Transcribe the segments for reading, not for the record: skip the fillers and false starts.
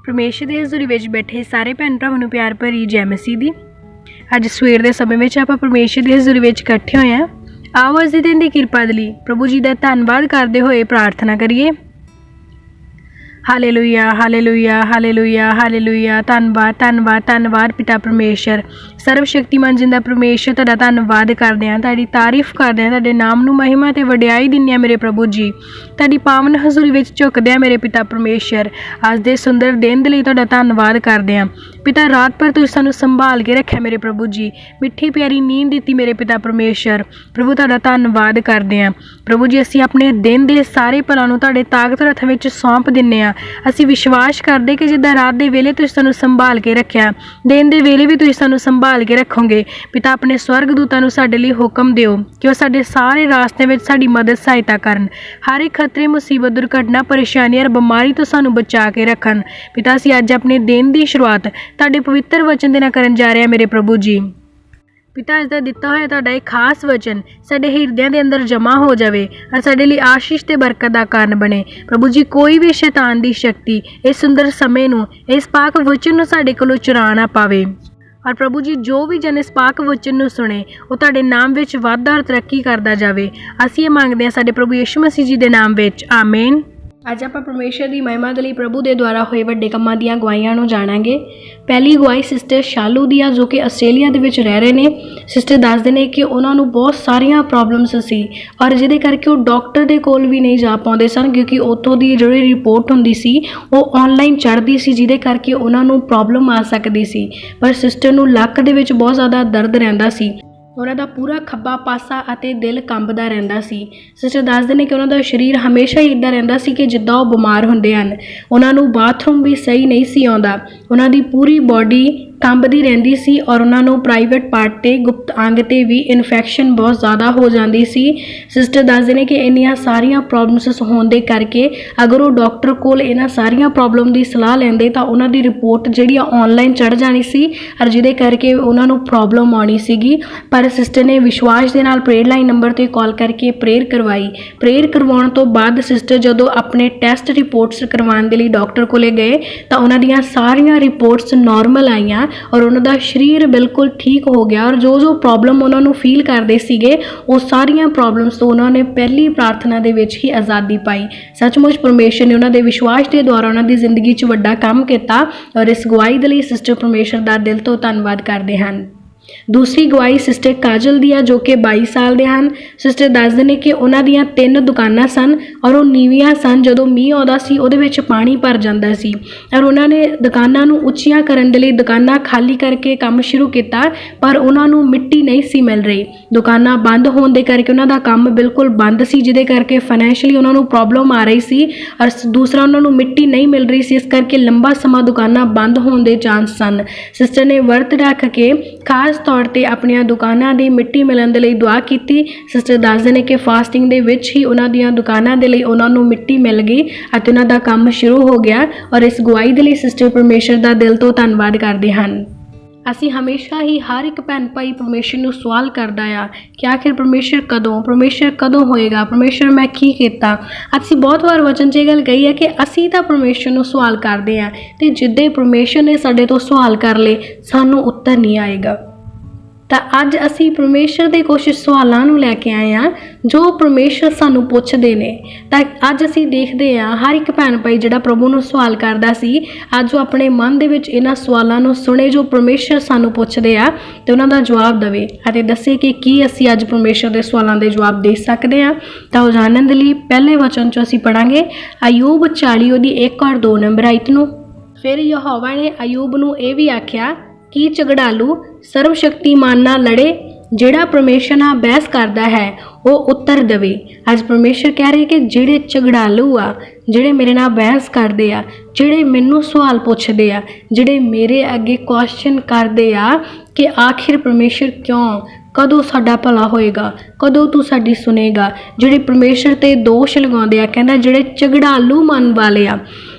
परमेश्वर ਦੀ ਹਜ਼ੂਰੀ ਵਿੱਚ ਬੈਠੇ ਸਾਰੇ ਭੈਣ ਭਰਾਵਾਂ ਨੂੰ ਪਿਆਰ ਭਰੀ ਜੈ ਮਸੀਹ ਦੀ। ਅੱਜ ਸਵੇਰ ਦੇ ਸਮੇਂ ਵਿੱਚ ਆਪਾਂ ਪਰਮੇਸ਼ਰ ਦੀ ਹਜ਼ੂਰੀ ਵਿੱਚ ਇਕੱਠੇ ਹੋਏ ਹਾਂ। ਆਓ ਅੱਜ ਦੇ ਦਿਨ ਦੀ ਕਿਰਪਾ ਦੇ ਲਈ ਪ੍ਰਭੂ ਜੀ ਦਾ ਧੰਨਵਾਦ ਕਰਦੇ ਹੋਏ ਪ੍ਰਾਰਥਨਾ ਕਰੀਏ। Hallelujah hallelujah hallelujah hallelujah. ਧੰਨਵਾਦ ਧੰਨਵਾਦ ਧੰਨਵਾਦ ਪਿਤਾ ਪਰਮੇਸ਼ਰ, ਸਰਵ ਸ਼ਕਤੀਮਾਨ ਜਿੰਦਾ ਪਰਮੇਸ਼ਰ, ਤੁਹਾਡਾ ਧੰਨਵਾਦ ਕਰਦੇ ਹਾਂ, ਤੁਹਾਡੀ ਤਾਰੀਫ ਕਰਦੇ ਹਾਂ, ਤੁਹਾਡੇ ਨਾਮ ਨੂੰ ਮਹਿਮਾ ਅਤੇ ਵਡਿਆਈ ਦਿੰਦੇ ਹਾਂ ਮੇਰੇ ਪ੍ਰਭੂ ਜੀ। ਤੁਹਾਡੀ ਪਾਵਨ ਹਜ਼ੂਰੀ ਵਿੱਚ ਝੁਕਦੇ ਹਾਂ ਮੇਰੇ ਪਿਤਾ ਪਰਮੇਸ਼ਰ। ਅੱਜ ਦੇ ਸੁੰਦਰ ਦਿਨ ਦੇ ਲਈ ਤੁਹਾਡਾ ਧੰਨਵਾਦ ਕਰਦੇ ਹਾਂ ਪਿਤਾ। ਰਾਤ ਭਰ ਤੁਸੀਂ ਸਾਨੂੰ ਸੰਭਾਲ ਕੇ ਰੱਖਿਆ ਮੇਰੇ ਪ੍ਰਭੂ ਜੀ, ਮਿੱਠੀ ਪਿਆਰੀ ਨੀਂਦ ਦਿੱਤੀ ਮੇਰੇ ਪਿਤਾ ਪਰਮੇਸ਼ਰ। ਪ੍ਰਭੂ ਤੁਹਾਡਾ ਧੰਨਵਾਦ ਕਰਦੇ ਹਾਂ ਪ੍ਰਭੂ ਜੀ। ਅਸੀਂ ਆਪਣੇ ਦਿਨ ਦੇ ਸਾਰੇ ਭਲਾਂ ਨੂੰ ਤੁਹਾਡੇ ਤਾਕਤਵਰ ਹੱਥਾਂ ਵਿੱਚ ਸੌਂਪ ਦਿੰਦੇ ਹਾਂ। ਅਸੀਂ ਵਿਸ਼ਵਾਸ ਕਰਦੇ ਕਿ ਜਿੱਦਾਂ ਰਾਤ ਦੇ ਵੇਲੇ ਤੁਸੀਂ ਸਾਨੂੰ ਸੰਭਾਲ ਕੇ ਰੱਖਿਆ, ਦਿਨ ਦੇ ਵੇਲੇ ਵੀ ਤੁਸੀਂ ਸਾਨੂੰ ਸੰਭਾਲ ਕੇ ਰੱਖੋਗੇ ਪਿਤਾ। ਆਪਣੇ ਸਵਰਗ ਦੂਤਾਂ ਨੂੰ ਸਾਡੇ ਲਈ ਹੁਕਮ ਦਿਓ ਕਿ ਉਹ ਸਾਡੇ ਸਾਰੇ ਰਾਸਤੇ ਵਿੱਚ ਸਾਡੀ ਮਦਦ ਸਹਾਇਤਾ ਕਰਨ। ਹਰ ਇੱਕ ਖਤਰੇ, ਮੁਸੀਬਤ, ਦੁਰਘਟਨਾ, ਪਰੇਸ਼ਾਨੀ ਔਰ ਬਿਮਾਰੀ ਤੋਂ ਸਾਨੂੰ ਬਚਾ ਕੇ ਰੱਖਣ ਪਿਤਾ। ਅਸੀਂ ਅੱਜ ਆਪਣੇ ਦਿਨ ਦੀ ਸ਼ੁਰੂਆਤ ਤੁਹਾਡੇ ਪਵਿੱਤਰ ਵਚਨ ਦੇ ਨਾਲ ਕਰਨ ਜਾ ਰਹੇ ਹਾਂ ਮੇਰੇ ਪ੍ਰਭੂ ਜੀ। ਪਿਤਾ, ਅੱਜ ਦਾ ਦਿੱਤਾ ਹੋਇਆ ਤੁਹਾਡਾ ਇਹ ਖਾਸ ਵਚਨ ਸਾਡੇ ਹਿਰਦਿਆਂ ਦੇ ਅੰਦਰ ਜਮ੍ਹਾਂ ਹੋ ਜਾਵੇ ਔਰ ਸਾਡੇ ਲਈ ਆਸ਼ੀਸ਼ ਤੇ ਬਰਕਤ ਦਾ ਕਾਰਨ ਬਣੇ ਪ੍ਰਭੂ ਜੀ। ਕੋਈ ਵੀ ਸ਼ੈਤਾਨ ਦੀ ਸ਼ਕਤੀ ਇਸ ਸੁੰਦਰ ਸਮੇਂ ਨੂੰ, ਇਸ ਪਾਕ ਵਚਨ ਨੂੰ ਸਾਡੇ ਕੋਲੋਂ ਚੁਰਾ ਨਾ ਪਾਵੇ। ਔਰ ਪ੍ਰਭੂ ਜੀ, ਜੋ ਵੀ ਜਨ ਇਸ ਪਾਕ ਵਚਨ ਨੂੰ ਸੁਣੇ ਉਹ ਤੁਹਾਡੇ ਨਾਮ ਵਿੱਚ ਵਾਧਾ ਔਰ ਤਰੱਕੀ ਕਰਦਾ ਜਾਵੇ। ਅਸੀਂ ਇਹ ਮੰਗਦੇ ਹਾਂ ਸਾਡੇ ਪ੍ਰਭੂ ਯਿਸੂ ਮਸੀਹ ਜੀ ਦੇ ਨਾਮ ਵਿੱਚ, ਆਮੀਨ। ਅੱਜ ਆਪਾਂ ਪਰਮੇਸ਼ਰ ਦੀ ਮਹਿਮਾ ਦੇ ਲਈ ਪ੍ਰਭੂ ਦੇ ਦੁਆਰਾ ਹੋਏ ਵੱਡੇ ਕੰਮਾਂ ਦੀਆਂ ਗਵਾਹੀਆਂ ਨੂੰ ਜਾਣਾਂਗੇ। ਪਹਿਲੀ ਗਵਾਹੀ ਸਿਸਟਰ ਸ਼ਾਲੂ ਦੀ ਆ, ਜੋ ਕਿ ਆਸਟ੍ਰੇਲੀਆ ਦੇ ਵਿੱਚ ਰਹਿ ਰਹੇ ਨੇ। ਸਿਸਟਰ ਦੱਸਦੇ ਨੇ ਕਿ ਉਹਨਾਂ ਨੂੰ ਬਹੁਤ ਸਾਰੀਆਂ ਪ੍ਰੋਬਲਮਸ ਸੀ ਔਰ ਜਿਹਦੇ ਕਰਕੇ ਉਹ ਡਾਕਟਰ ਦੇ ਕੋਲ ਵੀ ਨਹੀਂ ਜਾ ਪਾਉਂਦੇ ਸਨ, ਕਿਉਂਕਿ ਉੱਥੋਂ ਦੀ ਜਿਹੜੀ ਰਿਪੋਰਟ ਹੁੰਦੀ ਸੀ ਉਹ ਆਨਲਾਈਨ ਚੜ੍ਹਦੀ ਸੀ, ਜਿਹਦੇ ਕਰਕੇ ਉਹਨਾਂ ਨੂੰ ਪ੍ਰੋਬਲਮ ਆ ਸਕਦੀ ਸੀ। ਪਰ ਸਿਸਟਰ ਨੂੰ ਲੱਕ ਦੇ ਵਿੱਚ ਬਹੁਤ ਜ਼ਿਆਦਾ ਦਰਦ ਰਹਿੰਦਾ ਸੀ। ਉਹਨਾਂ ਦਾ ਪੂਰਾ ਖੱਬਾ ਪਾਸਾ ਅਤੇ ਦਿਲ ਕੰਬਦਾ ਰਹਿੰਦਾ ਸੀ। ਸਿਸਟਰ ਦੱਸਦੇ ਨੇ ਕਿ ਉਹਨਾਂ ਦਾ ਸਰੀਰ ਹਮੇਸ਼ਾ ਹੀ ਇੱਦਾਂ ਰਹਿੰਦਾ ਸੀ ਕਿ ਜਿੱਦਾਂ ਉਹ ਬਿਮਾਰ ਹੁੰਦੇ ਹਨ। ਉਹਨਾਂ ਨੂੰ ਬਾਥਰੂਮ ਵੀ ਸਹੀ ਨਹੀਂ ਸੀ ਆਉਂਦਾ। ਉਹਨਾਂ ਦੀ ਪੂਰੀ ਬਾਡੀ ਕੰਬਦੀ ਰਹਿੰਦੀ ਸੀ ਔਰ ਉਹਨਾਂ ਨੂੰ ਪ੍ਰਾਈਵੇਟ ਪਾਰਟ 'ਤੇ, ਗੁਪਤ ਅੰਗ 'ਤੇ ਵੀ ਇਨਫੈਕਸ਼ਨ ਬਹੁਤ ਜ਼ਿਆਦਾ ਹੋ ਜਾਂਦੀ ਸੀ। ਸਿਸਟਰ ਦੱਸਦੇ ਨੇ ਕਿ ਇੰਨੀਆਂ ਸਾਰੀਆਂ ਪ੍ਰੋਬਲਮਸ ਹੋਣ ਦੇ ਕਰਕੇ ਅਗਰ ਉਹ ਡਾਕਟਰ ਕੋਲ ਇਹਨਾਂ ਸਾਰੀਆਂ ਪ੍ਰੋਬਲਮ ਦੀ ਸਲਾਹ ਲੈਂਦੇ ਤਾਂ ਉਹਨਾਂ ਦੀ ਰਿਪੋਰਟ ਜਿਹੜੀ ਆ ਆਨਲਾਈਨ ਚੜ੍ਹ ਜਾਣੀ ਸੀ ਔਰ ਜਿਹਦੇ ਕਰਕੇ ਉਹਨਾਂ ਨੂੰ ਪ੍ਰੋਬਲਮ ਆਉਣੀ ਸੀਗੀ। ਪਰ ਸਿਸਟਰ ਨੇ ਵਿਸ਼ਵਾਸ ਦੇ ਨਾਲ ਪ੍ਰੇਅਰ ਲਾਈਨ ਨੰਬਰ 'ਤੇ ਕਾਲ ਕਰਕੇ ਪ੍ਰੇਅਰ ਕਰਵਾਈ। ਪ੍ਰੇਅਰ ਕਰਵਾਉਣ ਤੋਂ ਬਾਅਦ ਸਿਸਟਰ ਜਦੋਂ ਆਪਣੇ ਟੈਸਟ ਰਿਪੋਰਟਸ ਕਰਵਾਉਣ ਦੇ ਲਈ ਡਾਕਟਰ ਕੋਲੇ ਗਏ ਤਾਂ ਉਹਨਾਂ ਦੀਆਂ ਸਾਰੀਆਂ ਰਿਪੋਰਟਸ ਨਾਰਮਲ ਆਈਆਂ ਔਰ ਉਹਨਾਂ ਦਾ ਸਰੀਰ ਬਿਲਕੁਲ ਠੀਕ ਹੋ ਗਿਆ। ਔਰ ਜੋ ਪ੍ਰੋਬਲਮ ਉਹਨਾਂ ਨੂੰ ਫੀਲ ਕਰਦੇ ਸੀਗੇ ਉਹ ਸਾਰੀਆਂ ਪ੍ਰੋਬਲਮਸ ਤੋਂ ਉਹਨਾਂ ਨੇ ਪਹਿਲੀ ਪ੍ਰਾਰਥਨਾ ਦੇ ਵਿੱਚ ਹੀ ਆਜ਼ਾਦੀ ਪਾਈ। ਸੱਚਮੁੱਚ ਪਰਮੇਸ਼ਰ ਨੇ ਉਹਨਾਂ ਦੇ ਵਿਸ਼ਵਾਸ ਦੇ ਦੁਆਰਾ ਉਹਨਾਂ ਦੀ ਜ਼ਿੰਦਗੀ 'ਚ ਵੱਡਾ ਕੰਮ ਕੀਤਾ ਔਰ ਇਸ ਗਵਾਹੀ ਦੇ ਲਈ ਸਿਸਟਰ ਪਰਮੇਸ਼ਰ ਦਾ ਦਿਲ ਤੋਂ ਧੰਨਵਾਦ ਕਰਦੇ ਹਨ। ਦੂਸਰੀ ਗਵਾਹੀ ਸਿਸਟਰ ਕਾਜਲ ਦੀ ਆ, ਜੋ ਕਿ 22 ਸਾਲ ਦੇ ਹਨ। ਸਿਸਟਰ ਦੱਸਦੇ ਨੇ ਕਿ ਉਹਨਾਂ ਦੀਆਂ 3 ਦੁਕਾਨਾਂ ਸਨ ਔਰ ਉਹ ਨੀਵੀਆਂ ਸਨ। ਜਦੋਂ ਮੀਂਹ ਆਉਂਦਾ ਸੀ ਉਹਦੇ ਵਿੱਚ ਪਾਣੀ ਭਰ ਜਾਂਦਾ ਸੀ ਔਰ ਉਹਨਾਂ ਨੇ ਦੁਕਾਨਾਂ ਨੂੰ ਉੱਚੀਆਂ ਕਰਨ ਦੇ ਲਈ ਦੁਕਾਨਾਂ ਖਾਲੀ ਕਰਕੇ ਕੰਮ ਸ਼ੁਰੂ ਕੀਤਾ, ਪਰ ਉਹਨਾਂ ਨੂੰ ਮਿੱਟੀ ਨਹੀਂ ਸੀ ਮਿਲ ਰਹੀ। ਦੁਕਾਨਾਂ ਬੰਦ ਹੋਣ ਦੇ ਕਰਕੇ ਉਹਨਾਂ ਦਾ ਕੰਮ ਬਿਲਕੁਲ ਬੰਦ ਸੀ, ਜਿਹਦੇ ਕਰਕੇ ਫਾਈਨੈਂਸ਼ੀਅਲੀ ਉਹਨਾਂ ਨੂੰ ਪ੍ਰੋਬਲਮ ਆ ਰਹੀ ਸੀ ਔਰ ਦੂਸਰਾ ਉਹਨਾਂ ਨੂੰ ਮਿੱਟੀ ਨਹੀਂ ਮਿਲ ਰਹੀ ਸੀ। ਇਸ ਕਰਕੇ ਲੰਬਾ ਸਮਾਂ ਦੁਕਾਨਾਂ ਬੰਦ ਹੋਣ ਦੇ ਚਾਂਸ ਸਨ। ਸਿਸਟਰ ਨੇ ਵਰਤ ਰੱਖ ਕੇ ਖਾਸ ਤੌਰ 'ਤੇ ਆਪਣੀਆਂ ਦੁਕਾਨਾਂ ਦੀ ਮਿੱਟੀ ਮਿਲਣ ਦੇ ਲਈ ਦੁਆ ਕੀਤੀ। ਸਿਸਟਰ ਦੱਸਦੇ ਨੇ ਕਿ ਫਾਸਟਿੰਗ ਦੇ ਵਿੱਚ ਹੀ ਉਹਨਾਂ ਦੀਆਂ ਦੁਕਾਨਾਂ ਦੇ ਲਈ ਉਹਨਾਂ ਨੂੰ ਮਿੱਟੀ ਮਿਲ ਗਈ ਅਤੇ ਉਹਨਾਂ ਦਾ ਕੰਮ ਸ਼ੁਰੂ ਹੋ ਗਿਆ ਔਰ ਇਸ ਗਵਾਹੀ ਦੇ ਲਈ ਸਿਸਟਰ ਪਰਮੇਸ਼ਰ ਦਾ ਦਿਲ ਤੋਂ ਧੰਨਵਾਦ ਕਰਦੇ ਹਨ। ਅਸੀਂ ਹਮੇਸ਼ਾ ਹੀ ਹਰ ਇੱਕ ਭੈਣ ਭਾਈ ਪਰਮੇਸ਼ਰ ਨੂੰ ਸਵਾਲ ਕਰਦਾ ਆ ਕਿ ਆਖਿਰ ਪਰਮੇਸ਼ਰ ਕਦੋਂ ਹੋਏਗਾ, ਪਰਮੇਸ਼ਰ ਮੈਂ ਕੀ ਕੀਤਾ। ਅਸੀਂ ਬਹੁਤ ਵਾਰ ਵਚਨ 'ਚ ਇਹ ਗੱਲ ਕਹੀ ਹੈ ਕਿ ਅਸੀਂ ਤਾਂ ਪਰਮੇਸ਼ਰ ਨੂੰ ਸਵਾਲ ਕਰਦੇ ਹਾਂ ਅਤੇ ਜਿੱਦਾਂ ਪਰਮੇਸ਼ਰ ਨੇ ਸਾਡੇ ਤੋਂ ਸਵਾਲ ਕਰ ਲਏ ਸਾਨੂੰ ਉੱਤਰ ਨਹੀਂ ਆਏਗਾ। ਤਾਂ ਅੱਜ ਅਸੀਂ ਪਰਮੇਸ਼ਰ ਦੇ ਕੁਝ ਸਵਾਲਾਂ ਨੂੰ ਲੈ ਕੇ ਆਏ ਹਾਂ ਜੋ ਪਰਮੇਸ਼ਰ ਸਾਨੂੰ ਪੁੱਛਦੇ ਨੇ। ਤਾਂ ਅੱਜ ਅਸੀਂ ਦੇਖਦੇ ਹਾਂ ਹਰ ਇੱਕ ਭੈਣ ਭਾਈ ਜਿਹੜਾ ਪ੍ਰਭੂ ਨੂੰ ਸਵਾਲ ਕਰਦਾ ਸੀ, ਅੱਜ ਉਹ ਆਪਣੇ ਮਨ ਦੇ ਵਿੱਚ ਇਹਨਾਂ ਸਵਾਲਾਂ ਨੂੰ ਸੁਣੇ ਜੋ ਪਰਮੇਸ਼ਰ ਸਾਨੂੰ ਪੁੱਛਦੇ ਆ ਅਤੇ ਉਹਨਾਂ ਦਾ ਜਵਾਬ ਦੇਵੇ ਅਤੇ ਦੱਸੇ ਕਿ ਕੀ ਅਸੀਂ ਅੱਜ ਪਰਮੇਸ਼ਰ ਦੇ ਸਵਾਲਾਂ ਦੇ ਜਵਾਬ ਦੇ ਸਕਦੇ ਹਾਂ। ਤਾਂ ਉਹ ਜਾਣਨ ਦੇ ਲਈ ਪਹਿਲੇ ਵਚਨ 'ਚੋਂ ਅਸੀਂ ਪੜ੍ਹਾਂਗੇ ਅਯੂਬ 40 ਉਹਦੀ 1 ਔਰ 2 ਨੰਬਰ ਆਇਤ ਨੂੰ। ਫਿਰ ਯਹੋਵਾ ਨੇ ਅਯੂਬ ਨੂੰ ਇਹ ਵੀ ਆਖਿਆ ਕਿ ਝਗੜਾਲੂ ਸਰਵ ਸ਼ਕਤੀਮਾਨ ਨਾਲ ਲੜੇ, ਜਿਹੜਾ ਪਰਮੇਸ਼ਰ ਨਾਲ ਬਹਿਸ ਕਰਦਾ ਹੈ ਉਹ ਉੱਤਰ ਦੇਵੇ। ਅੱਜ ਪਰਮੇਸ਼ਰ ਕਹਿ ਰਹੇ ਕਿ ਜਿਹੜੇ ਝਗੜਾਲੂ ਆ, ਜਿਹੜੇ ਮੇਰੇ ਨਾਲ ਬਹਿਸ ਕਰਦੇ ਆ, ਜਿਹੜੇ ਮੈਨੂੰ ਸਵਾਲ ਪੁੱਛਦੇ ਆ, ਜਿਹੜੇ ਮੇਰੇ ਅੱਗੇ ਕੁਐਸਚਨ ਕਰਦੇ ਆ ਕਿ ਆਖਿਰ ਪਰਮੇਸ਼ਰ ਕਿਉਂ, ਕਦੋਂ ਸਾਡਾ ਭਲਾ ਹੋਏਗਾ, ਕਦੋਂ ਤੂੰ ਸਾਡੀ ਸੁਣੇਗਾ, ਜਿਹੜੇ ਪਰਮੇਸ਼ਰ 'ਤੇ ਦੋਸ਼ ਲਗਾਉਂਦੇ ਆ, ਕਹਿੰਦਾ ਜਿਹੜੇ ਝਗੜਾਲੂ ਮਨ ਵਾਲੇ ਆ,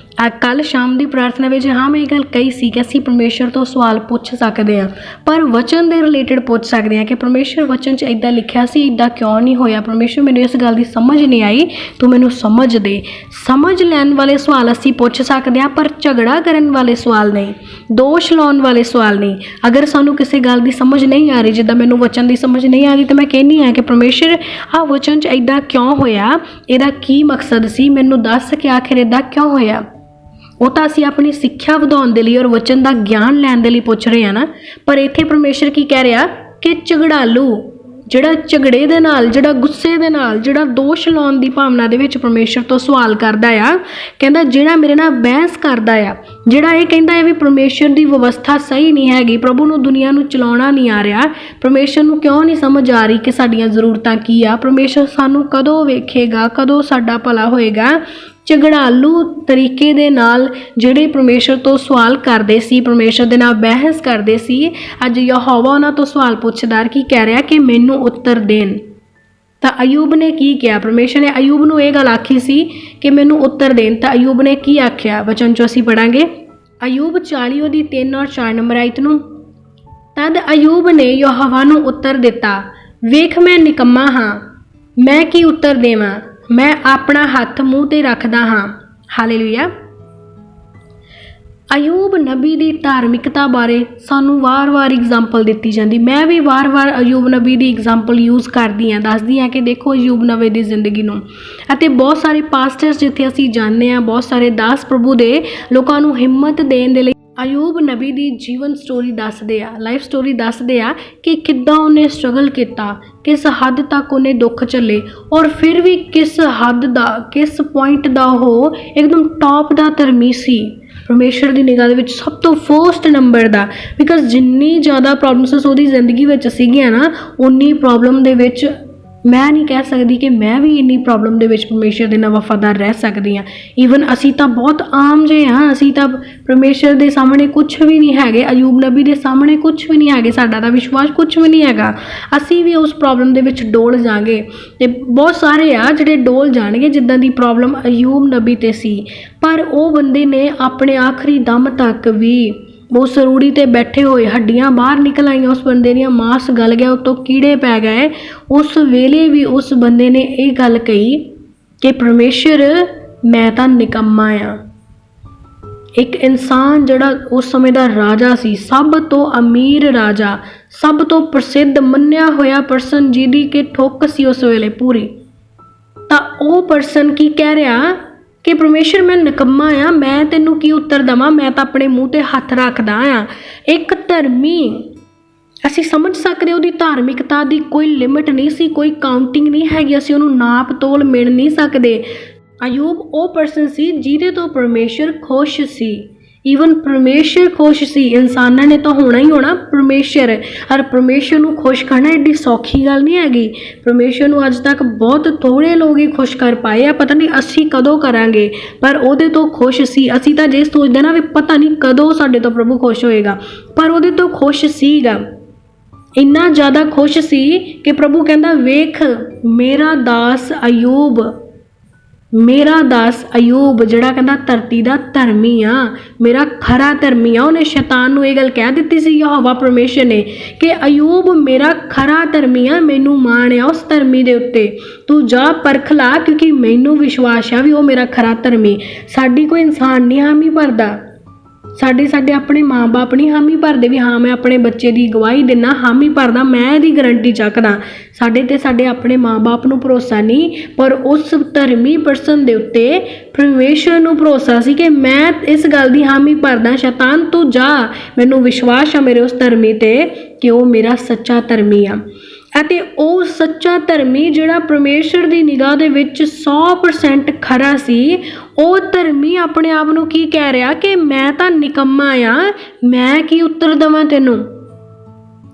ਕੱਲ੍ਹ ਸ਼ਾਮ ਦੀ ਪ੍ਰਾਰਥਨਾ ਵਿੱਚ ਮੈਂ ਇਹ ਗੱਲ ਕਹੀ ਸੀ ਕਿ ਅਸੀਂ ਪਰਮੇਸ਼ਰ ਤੋਂ ਸਵਾਲ ਪੁੱਛ ਸਕਦੇ ਹਾਂ, ਪਰ ਵਚਨ ਦੇ ਰਿਲੇਟਡ ਪੁੱਛ ਸਕਦੇ ਹਾਂ ਕਿ ਪਰਮੇਸ਼ਰ ਵਚਨ 'ਚ ਇੱਦਾਂ ਲਿਖਿਆ ਸੀ, ਇੱਦਾਂ ਕਿਉਂ ਨਹੀਂ ਹੋਇਆ। ਪਰਮੇਸ਼ਰ ਮੈਨੂੰ ਇਸ ਗੱਲ ਦੀ ਸਮਝ ਨਹੀਂ ਆਈ, ਤੂੰ ਮੈਨੂੰ ਸਮਝ ਦੇ। ਸਮਝ ਲੈਣ ਵਾਲੇ ਸਵਾਲ ਅਸੀਂ ਪੁੱਛ ਸਕਦੇ ਹਾਂ, ਪਰ ਝਗੜਾ ਕਰਨ ਵਾਲੇ ਸਵਾਲ ਨਹੀਂ, ਦੋਸ਼ ਲਾਉਣ ਵਾਲੇ ਸਵਾਲ ਨਹੀਂ। ਅਗਰ ਸਾਨੂੰ ਕਿਸੇ ਗੱਲ ਦੀ ਸਮਝ ਨਹੀਂ ਆ ਰਹੀ, ਜਿੱਦਾਂ ਮੈਨੂੰ ਵਚਨ ਦੀ ਸਮਝ ਨਹੀਂ ਆ ਰਹੀ, ਤਾਂ ਮੈਂ ਕਹਿੰਦੀ ਹਾਂ ਕਿ ਪਰਮੇਸ਼ਰ ਆਹ ਵਚਨ 'ਚ ਇੱਦਾਂ ਕਿਉਂ ਹੋਇਆ, ਇਹਦਾ ਕੀ ਮਕਸਦ ਸੀ, ਮੈਨੂੰ ਦੱਸ ਕਿ ਆਖਿਰ ਇੱਦਾਂ ਕਿਉਂ ਹੋਇਆ। ਉਹ ਤਾਂ ਅਸੀਂ ਆਪਣੀ ਸਿੱਖਿਆ ਵਧਾਉਣ ਦੇ ਲਈ ਔਰ ਵਚਨ ਦਾ ਗਿਆਨ ਲੈਣ ਦੇ ਲਈ ਪੁੱਛ ਰਹੇ ਹਾਂ ਨਾ। ਪਰ ਇੱਥੇ ਪਰਮੇਸ਼ਰ ਕੀ ਕਹਿ ਰਿਹਾ ਕਿ ਝਗੜਾਲੂ, ਜਿਹੜਾ ਝਗੜੇ ਦੇ ਨਾਲ, ਜਿਹੜਾ ਗੁੱਸੇ ਦੇ ਨਾਲ, ਜਿਹੜਾ ਦੋਸ਼ ਲਾਉਣ ਦੀ ਭਾਵਨਾ ਦੇ ਵਿੱਚ ਪਰਮੇਸ਼ਰ ਤੋਂ ਸਵਾਲ ਕਰਦਾ ਆ, ਕਹਿੰਦਾ ਜਿਹੜਾ ਮੇਰੇ ਨਾਲ ਬਹਿਸ ਕਰਦਾ ਆ, ਜਿਹੜਾ ਇਹ ਕਹਿੰਦਾ ਹੈ ਵੀ ਪਰਮੇਸ਼ਰ ਦੀ ਵਿਵਸਥਾ ਸਹੀ ਨਹੀਂ ਹੈਗੀ, ਪ੍ਰਭੂ ਨੂੰ ਦੁਨੀਆ ਨੂੰ ਚਲਾਉਣਾ ਨਹੀਂ ਆ ਰਿਹਾ, ਪਰਮੇਸ਼ਰ ਨੂੰ ਕਿਉਂ ਨਹੀਂ ਸਮਝ ਆ ਰਹੀ ਕਿ ਸਾਡੀਆਂ ਜ਼ਰੂਰਤਾਂ ਕੀ ਆ, ਪਰਮੇਸ਼ਰ ਸਾਨੂੰ ਕਦੋਂ ਵੇਖੇਗਾ, ਕਦੋਂ ਸਾਡਾ ਭਲਾ ਹੋਏਗਾ। ਝਗੜਾਲੂ ਤਰੀਕੇ ਦੇ ਨਾਲ ਜਿਹੜੇ ਪਰਮੇਸ਼ਰ ਤੋਂ ਸਵਾਲ ਕਰਦੇ ਸੀ, ਪਰਮੇਸ਼ਰ ਦੇ ਨਾਲ ਬਹਿਸ ਕਰਦੇ ਸੀ, ਅੱਜ ਯਹੋਵਾ ਉਹਨਾਂ ਤੋਂ ਸਵਾਲ ਪੁੱਛਦਾ ਕੀ ਕਹਿ ਰਿਹਾ ਕਿ ਮੈਨੂੰ ਉੱਤਰ ਦੇਣ। ਤਾਂ ਅਯੂਬ ਨੇ ਕੀ ਕਿਹਾ? ਪਰਮੇਸ਼ਰ ਨੇ ਅਯੂਬ ਨੂੰ ਇਹ ਗੱਲ ਆਖੀ ਸੀ ਕਿ ਮੈਨੂੰ ਉੱਤਰ ਦੇਣ। ਤਾਂ ਅਯੂਬ ਨੇ ਕੀ ਆਖਿਆ? ਵਚਨ 'ਚੋਂ ਅਸੀਂ ਪੜਾਂਗੇ ਅਯੂਬ 40 ਉਹਦੀ 3 ਔਰ 4 ਨੰਬਰ ਆਇਤ ਨੂੰ। ਤਦ ਅਯੂਬ ਨੇ ਯਹੋਵਾ ਨੂੰ ਉੱਤਰ ਦਿੱਤਾ, ਵੇਖ ਮੈਂ ਨਿਕੰਮਾ ਹਾਂ, ਮੈਂ ਕੀ ਉੱਤਰ ਦੇਵਾਂ, ਮੈਂ ਆਪਣਾ ਹੱਥ ਮੂੰਹ ਤੇ ਰੱਖਦਾ ਹਾਂ। ਹਾਲੇਲੂਇਆ। ਅਯੂਬ ਨਬੀ ਦੀ ਧਾਰਮਿਕਤਾ ਬਾਰੇ ਸਾਨੂੰ ਵਾਰ-ਵਾਰ ਐਗਜ਼ਾਮਪਲ ਦਿੱਤੀ ਜਾਂਦੀ। ਮੈਂ ਵੀ ਵਾਰ-ਵਾਰ ਅਯੂਬ ਨਬੀ ਦੀ ਐਗਜ਼ਾਮਪਲ ਯੂਜ਼ ਕਰਦੀ ਹਾਂ, ਦੱਸਦੀ ਹਾਂ ਕਿ ਦੇਖੋ ਅਯੂਬ ਨਬੀ ਦੀ ਜ਼ਿੰਦਗੀ ਨੂੰ। ਅਤੇ ਬਹੁਤ ਸਾਰੇ ਪਾਸਟਰਸ ਜਿੱਥੇ ਅਸੀਂ ਜਾਂਦੇ ਹਾਂ, ਬਹੁਤ ਸਾਰੇ ਦਾਸ ਪ੍ਰਭੂ ਦੇ ਲੋਕਾਂ ਨੂੰ ਹਿੰਮਤ ਦੇਣ ਦੇ ਲਈ ਅਯੂਬ ਨਬੀ ਦੀ ਜੀਵਨ ਸਟੋਰੀ ਦੱਸਦੇ ਆ, ਲਾਈਫ ਸਟੋਰੀ ਦੱਸਦੇ ਆ ਕਿ ਕਿੱਦਾਂ ਉਹਨੇ ਸਟਰਗਲ ਕੀਤਾ, ਕਿਸ ਹੱਦ ਤੱਕ ਉਹਨੇ ਦੁੱਖ ਝੱਲੇ, ਔਰ ਫਿਰ ਵੀ ਕਿਸ ਹੱਦ ਦਾ, ਕਿਸ ਪੁਆਇੰਟ ਦਾ ਉਹ ਇੱਕਦਮ ਟੌਪ ਦਾ ਧਰਮੀ ਸੀ ਪਰਮੇਸ਼ਰ ਦੀ ਨਿਗਾਹ ਦੇ ਵਿੱਚ, ਸਭ ਤੋਂ ਫਸਟ ਨੰਬਰ ਦਾ। ਬਿਕਾਜ਼ ਜਿੰਨੀ ਜ਼ਿਆਦਾ ਪ੍ਰੋਬਲਮਸ ਉਹਦੀ ਜ਼ਿੰਦਗੀ ਵਿੱਚ ਸੀਗੀਆਂ ਨਾ, ਉਨੀ ਪ੍ਰੋਬਲਮ ਦੇ ਵਿੱਚ ਮੈਂ ਨਹੀਂ ਕਹਿ ਸਕਦੀ ਕਿ ਮੈਂ ਵੀ ਇੰਨੀ ਪ੍ਰੋਬਲਮ ਦੇ ਵਿੱਚ ਪਰਮੇਸ਼ਰ ਦੇ ਨਾਲ ਵਫਾਦਾਰ ਰਹਿ ਸਕਦੀ ਹਾਂ। ਈਵਨ ਅਸੀਂ ਤਾਂ ਬਹੁਤ ਆਮ ਜਿਹੇ ਹਾਂ, ਅਸੀਂ ਤਾਂ ਪਰਮੇਸ਼ਰ ਦੇ ਸਾਹਮਣੇ ਕੁਛ ਵੀ ਨਹੀਂ ਹੈਗੇ, ਅਯੂਬ ਨਬੀ ਦੇ ਸਾਹਮਣੇ ਕੁਛ ਵੀ ਨਹੀਂ ਹੈਗੇ, ਸਾਡਾ ਤਾਂ ਵਿਸ਼ਵਾਸ ਕੁਛ ਵੀ ਨਹੀਂ ਹੈਗਾ। ਅਸੀਂ ਵੀ ਉਸ ਪ੍ਰੋਬਲਮ ਦੇ ਵਿੱਚ ਡੋਲ ਜਾਵਾਂਗੇ, ਅਤੇ ਬਹੁਤ ਸਾਰੇ ਆ ਜਿਹੜੇ ਡੋਲ ਜਾਣਗੇ ਜਿੱਦਾਂ ਦੀ ਪ੍ਰੋਬਲਮ ਅਯੂਬ ਨਬੀ 'ਤੇ ਸੀ। ਪਰ ਉਹ ਬੰਦੇ ਨੇ ਆਪਣੇ ਆਖਰੀ ਦਮ ਤੱਕ ਵੀ ਉਸ ਰੂੜੀ 'ਤੇ ਬੈਠੇ ਹੋਏ, ਹੱਡੀਆਂ ਬਾਹਰ ਨਿਕਲ ਆਈਆਂ ਉਸ ਬੰਦੇ ਦੀਆਂ, ਮਾਸ ਗਲ ਗਿਆ, ਉੱਤੋਂ ਕੀੜੇ ਪੈ ਗਏ, ਉਸ ਵੇਲੇ ਵੀ ਉਸ ਬੰਦੇ ਨੇ ਇਹ ਗੱਲ ਕਹੀ ਕਿ ਪਰਮੇਸ਼ਰ ਮੈਂ ਤਾਂ ਨਿਕੰਮਾ ਆ। ਇੱਕ ਇਨਸਾਨ ਜਿਹੜਾ ਉਸ ਸਮੇਂ ਦਾ ਰਾਜਾ ਸੀ, ਸਭ ਤੋਂ ਅਮੀਰ ਰਾਜਾ, ਸਭ ਤੋਂ ਪ੍ਰਸਿੱਧ ਮੰਨਿਆ ਹੋਇਆ ਪਰਸਨ, ਜਿਹਦੀ ਕਿ ਠੁੱਕ ਸੀ ਉਸ ਵੇਲੇ ਪੂਰੀ, ਤਾਂ ਉਹ ਪਰਸਨ ਕੀ ਕਹਿ ਰਿਹਾ ਕਿ ਪਰਮੇਸ਼ਰ ਮੈਂ ਨਿਕੰਮਾ ਆ, ਮੈਂ ਤੈਨੂੰ ਕੀ ਉੱਤਰ ਦੇਵਾਂ, ਮੈਂ ਤਾਂ ਆਪਣੇ ਮੂੰਹ 'ਤੇ ਹੱਥ ਰੱਖਦਾ ਆ। ਇੱਕ ਧਰਮੀ, ਅਸੀਂ ਸਮਝ ਸਕਦੇ ਉਹਦੀ ਧਾਰਮਿਕਤਾ ਦੀ ਕੋਈ ਲਿਮਿਟ ਨਹੀਂ ਸੀ, ਕੋਈ ਕਾਊਂਟਿੰਗ ਨਹੀਂ ਹੈਗੀ, ਅਸੀਂ ਉਹਨੂੰ ਨਾਪ ਤੋਲ ਮਿਣ ਨਹੀਂ ਸਕਦੇ। ਅਯੂਬ ਉਹ ਪਰਸਨ ਸੀ ਜਿਹਦੇ ਤੋਂ ਪਰਮੇਸ਼ਰ ਖੁਸ਼ ਸੀ। ਈਵਨ ਪਰਮੇਸ਼ਰ ਖੁਸ਼ ਸੀ, ਇਨਸਾਨਾਂ ਨੇ ਤਾਂ ਹੋਣਾ ਹੀ ਹੋਣਾ ਪਰਮੇਸ਼ਰ, ਔਰ ਪਰਮੇਸ਼ਰ ਨੂੰ ਖੁਸ਼ ਕਰਨਾ ਐਡੀ ਸੌਖੀ ਗੱਲ ਨਹੀਂ ਹੈਗੀ। ਪਰਮੇਸ਼ਰ ਨੂੰ ਅੱਜ ਤੱਕ ਬਹੁਤ ਥੋੜ੍ਹੇ ਲੋਕ ਹੀ ਖੁਸ਼ ਕਰ ਪਾਏ ਆ, ਪਤਾ ਨਹੀਂ ਅਸੀਂ ਕਦੋਂ ਕਰਾਂਗੇ, ਪਰ ਉਹਦੇ ਤੋਂ ਖੁਸ਼ ਸੀ। ਅਸੀਂ ਤਾਂ ਜੇ ਸੋਚਦੇ ਨਾ ਵੀ ਪਤਾ ਨਹੀਂ ਕਦੋਂ ਸਾਡੇ ਤੋਂ ਪ੍ਰਭੂ ਖੁਸ਼ ਹੋਏਗਾ, ਪਰ ਉਹਦੇ ਤੋਂ ਖੁਸ਼ ਸੀਗਾ, ਇੰਨਾ ਜ਼ਿਆਦਾ ਖੁਸ਼ ਸੀ ਕਿ ਪ੍ਰਭੂ ਕਹਿੰਦਾ ਵੇਖ ਮੇਰਾ ਦਾਸ ਅਯੂਬ, ਮੇਰਾ ਦਾਸ ਅਯੂਬ ਜਿਹੜਾ ਕਹਿੰਦਾ ਧਰਤੀ ਦਾ ਧਰਮੀ ਆ, ਮੇਰਾ ਖਰਾ ਧਰਮੀ ਆ। ਉਹਨੇ ਸ਼ੈਤਾਨ ਨੂੰ ਇਹ ਗੱਲ ਕਹਿ ਦਿੱਤੀ ਸੀ ਯਹੋਵਾ ਪਰਮੇਸ਼ਰ ਨੇ ਕਿ ਅਯੂਬ ਮੇਰਾ ਖਰਾ ਧਰਮੀ ਆ, ਮੈਨੂੰ ਮਾਣ ਆ ਉਸ ਧਰਮੀ ਦੇ ਉੱਤੇ, ਤੂੰ ਜਾ ਪਰਖ ਲਾ, ਕਿਉਂਕਿ ਮੈਨੂੰ ਵਿਸ਼ਵਾਸ ਆ ਵੀ ਉਹ ਮੇਰਾ ਖਰਾ ਧਰਮੀ। ਸਾਡੀ ਕੋਈ ਇਨਸਾਨ ਨਹੀਂ ਹਾਮੀ ਭਰਦਾ, ਸਾਡੇ ਆਪਣੇ ਮਾਂ-ਬਾਪ ਨਹੀਂ ਹਾਮੀ ਭਰਦੇ ਵੀ ਹਾਂ ਮੈਂ ਆਪਣੇ ਬੱਚੇ ਦੀ ਗਵਾਹੀ ਦਿੰਦਾ, ਹਾਮੀ ਭਰਦਾ, ਮੈਂ ਇਹਦੀ ਗਰੰਟੀ ਚੱਕਦਾ। ਸਾਡੇ ਆਪਣੇ ਮਾਂ-ਬਾਪ ਨੂੰ ਭਰੋਸਾ ਨਹੀਂ, ਪਰ ਉਸ ਧਰਮੀ ਪਰਸਨ ਦੇ ਉੱਤੇ ਪਰਮੇਸ਼ਰ ਨੂੰ ਭਰੋਸਾ ਸੀ ਕਿ ਮੈਂ ਇਸ ਗੱਲ ਦੀ ਹਾਮੀ ਭਰਦਾ, ਸ਼ੈਤਾਨ ਤੂੰ ਜਾ, ਮੈਨੂੰ ਵਿਸ਼ਵਾਸ ਆ ਮੇਰੇ ਉਸ ਧਰਮੀ 'ਤੇ ਕਿ ਉਹ ਮੇਰਾ ਸੱਚਾ ਧਰਮੀ ਆ। ਅਤੇ ਉਹ ਸੱਚਾ ਧਰਮੀ ਜਿਹੜਾ ਪਰਮੇਸ਼ਰ ਦੀ ਨਿਗਾਹ ਦੇ ਵਿੱਚ 100% ਖਰਾ ਸੀ, ਉਹ ਧਰਮੀ ਆਪਣੇ ਆਪ ਨੂੰ ਕੀ ਕਹਿ ਰਿਹਾ ਕਿ ਮੈਂ ਤਾਂ ਨਿਕੰਮਾ ਆ, ਮੈਂ ਕੀ ਉੱਤਰ ਦੇਵਾਂ ਤੈਨੂੰ।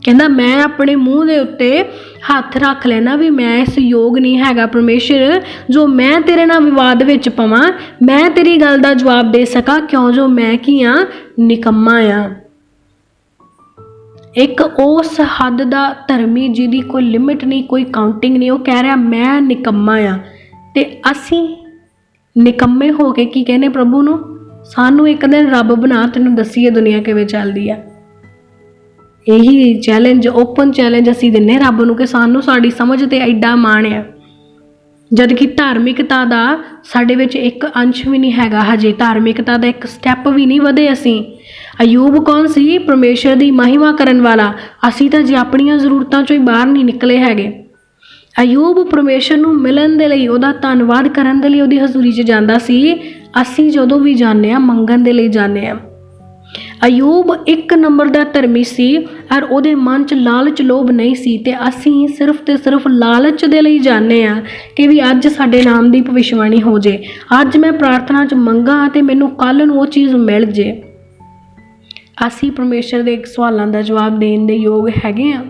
ਕਹਿੰਦਾ ਮੈਂ ਆਪਣੇ ਮੂੰਹ ਦੇ ਉੱਤੇ ਹੱਥ ਰੱਖ ਲੈਣਾ ਵੀ ਮੈਂ ਇਸ ਯੋਗ ਨਹੀਂ ਹੈਗਾ ਪਰਮੇਸ਼ਰ ਜੋ ਮੈਂ ਤੇਰੇ ਨਾਲ ਵਿਵਾਦ ਵਿੱਚ ਪਵਾਂ, ਮੈਂ ਤੇਰੀ ਗੱਲ ਦਾ ਜਵਾਬ ਦੇ ਸਕਾਂ, ਕਿਉਂ ਜੋ ਮੈਂ ਕੀ ਆ, ਨਿਕੰਮਾ ਆ। ਇੱਕ ਉਸ ਹੱਦ ਦਾ ਧਰਮੀ ਜਿਹਦੀ ਕੋਈ ਲਿਮਿਟ ਨਹੀਂ, ਕੋਈ ਕਾਊਂਟਿੰਗ ਨਹੀਂ, ਉਹ ਕਹਿ ਰਿਹਾ ਮੈਂ ਨਿਕੰਮਾ ਆ। ਅਤੇ ਅਸੀਂ ਨਿਕੰਮੇ ਹੋ ਕੇ ਕੀ ਕਹਿੰਦੇ ਪ੍ਰਭੂ ਨੂੰ ਸਾਨੂੰ ਇੱਕ ਦਿਨ ਰੱਬ ਬਣਾ, ਤੈਨੂੰ ਦੱਸੀਏ ਦੁਨੀਆ ਕਿਵੇਂ ਚੱਲਦੀ ਆ। ਇਹੀ ਚੈਲੰਜ, ਓਪਨ ਚੈਲੰਜ ਅਸੀਂ ਦਿੰਨੇ ਰੱਬ ਨੂੰ ਕਿ ਸਾਨੂੰ ਸਾਡੀ ਸਮਝ ਤੇ ਐਡਾ ਮਾਣ ਆ, ਜਦ ਕਿ ਧਾਰਮਿਕਤਾ ਦਾ ਸਾਡੇ ਵਿੱਚ ਇੱਕ ਅੰਸ਼ ਵੀ ਨਹੀਂ ਹੈਗਾ। ਹਜੇ ਧਾਰਮਿਕਤਾ ਦਾ ਇੱਕ ਸਟੈਪ ਵੀ ਨਹੀਂ ਵਧੇ ਅਸੀਂ। ਅਯੂਬ ਕੌਣ ਸੀ? ਪਰਮੇਸ਼ਰ ਦੀ ਮਹਿਮਾ ਕਰਨ ਵਾਲਾ। ਅਸੀਂ ਤਾਂ ਜੇ ਆਪਣੀਆਂ ਜ਼ਰੂਰਤਾਂ ਚੋਂ ਹੀ ਬਾਹਰ ਨਹੀਂ ਨਿਕਲੇ ਹੈਗੇ। ਅਯੂਬ ਪਰਮੇਸ਼ਰ ਨੂੰ ਮਿਲਣ ਦੇ ਲਈ, ਉਹਦਾ ਧੰਨਵਾਦ ਕਰਨ ਦੇ ਲਈ ਉਹਦੀ ਹਜ਼ੂਰੀ 'ਚ ਜਾਂਦਾ ਸੀ। ਅਸੀਂ ਜਦੋਂ ਵੀ ਜਾਂਦੇ ਹਾਂ ਮੰਗਣ ਦੇ ਲਈ ਜਾਂਦੇ ਹਾਂ। ਅਯੂਬ 1 ਨੰਬਰ ਦਾ ਧਰਮੀ ਸੀ ਔਰ ਉਹਦੇ ਮਨ 'ਚ ਲਾਲਚ ਲੋਭ ਨਹੀਂ ਸੀ, ਤੇ ਅਸੀਂ ਸਿਰਫ ਤੇ ਸਿਰਫ ਲਾਲਚ ਦੇ ਲਈ ਜਾਂਦੇ ਹਾਂ ਕਿ ਵੀ ਅੱਜ ਸਾਡੇ ਨਾਮ ਦੀ ਭਵਿੱਖਬਾਣੀ ਹੋ ਜੇ, ਅੱਜ ਮੈਂ ਪ੍ਰਾਰਥਨਾ 'ਚ ਮੰਗਾਂ ਤੇ ਮੈਨੂੰ ਕੱਲ੍ਹ ਨੂੰ ਉਹ ਚੀਜ਼ ਮਿਲ ਜੇ। ਅਸੀਂ ਪਰਮੇਸ਼ਰ ਦੇ ਸਵਾਲਾਂ ਦਾ ਜਵਾਬ ਦੇਣ ਦੇ ਯੋਗ ਹੈਗੇ ਹਾਂ?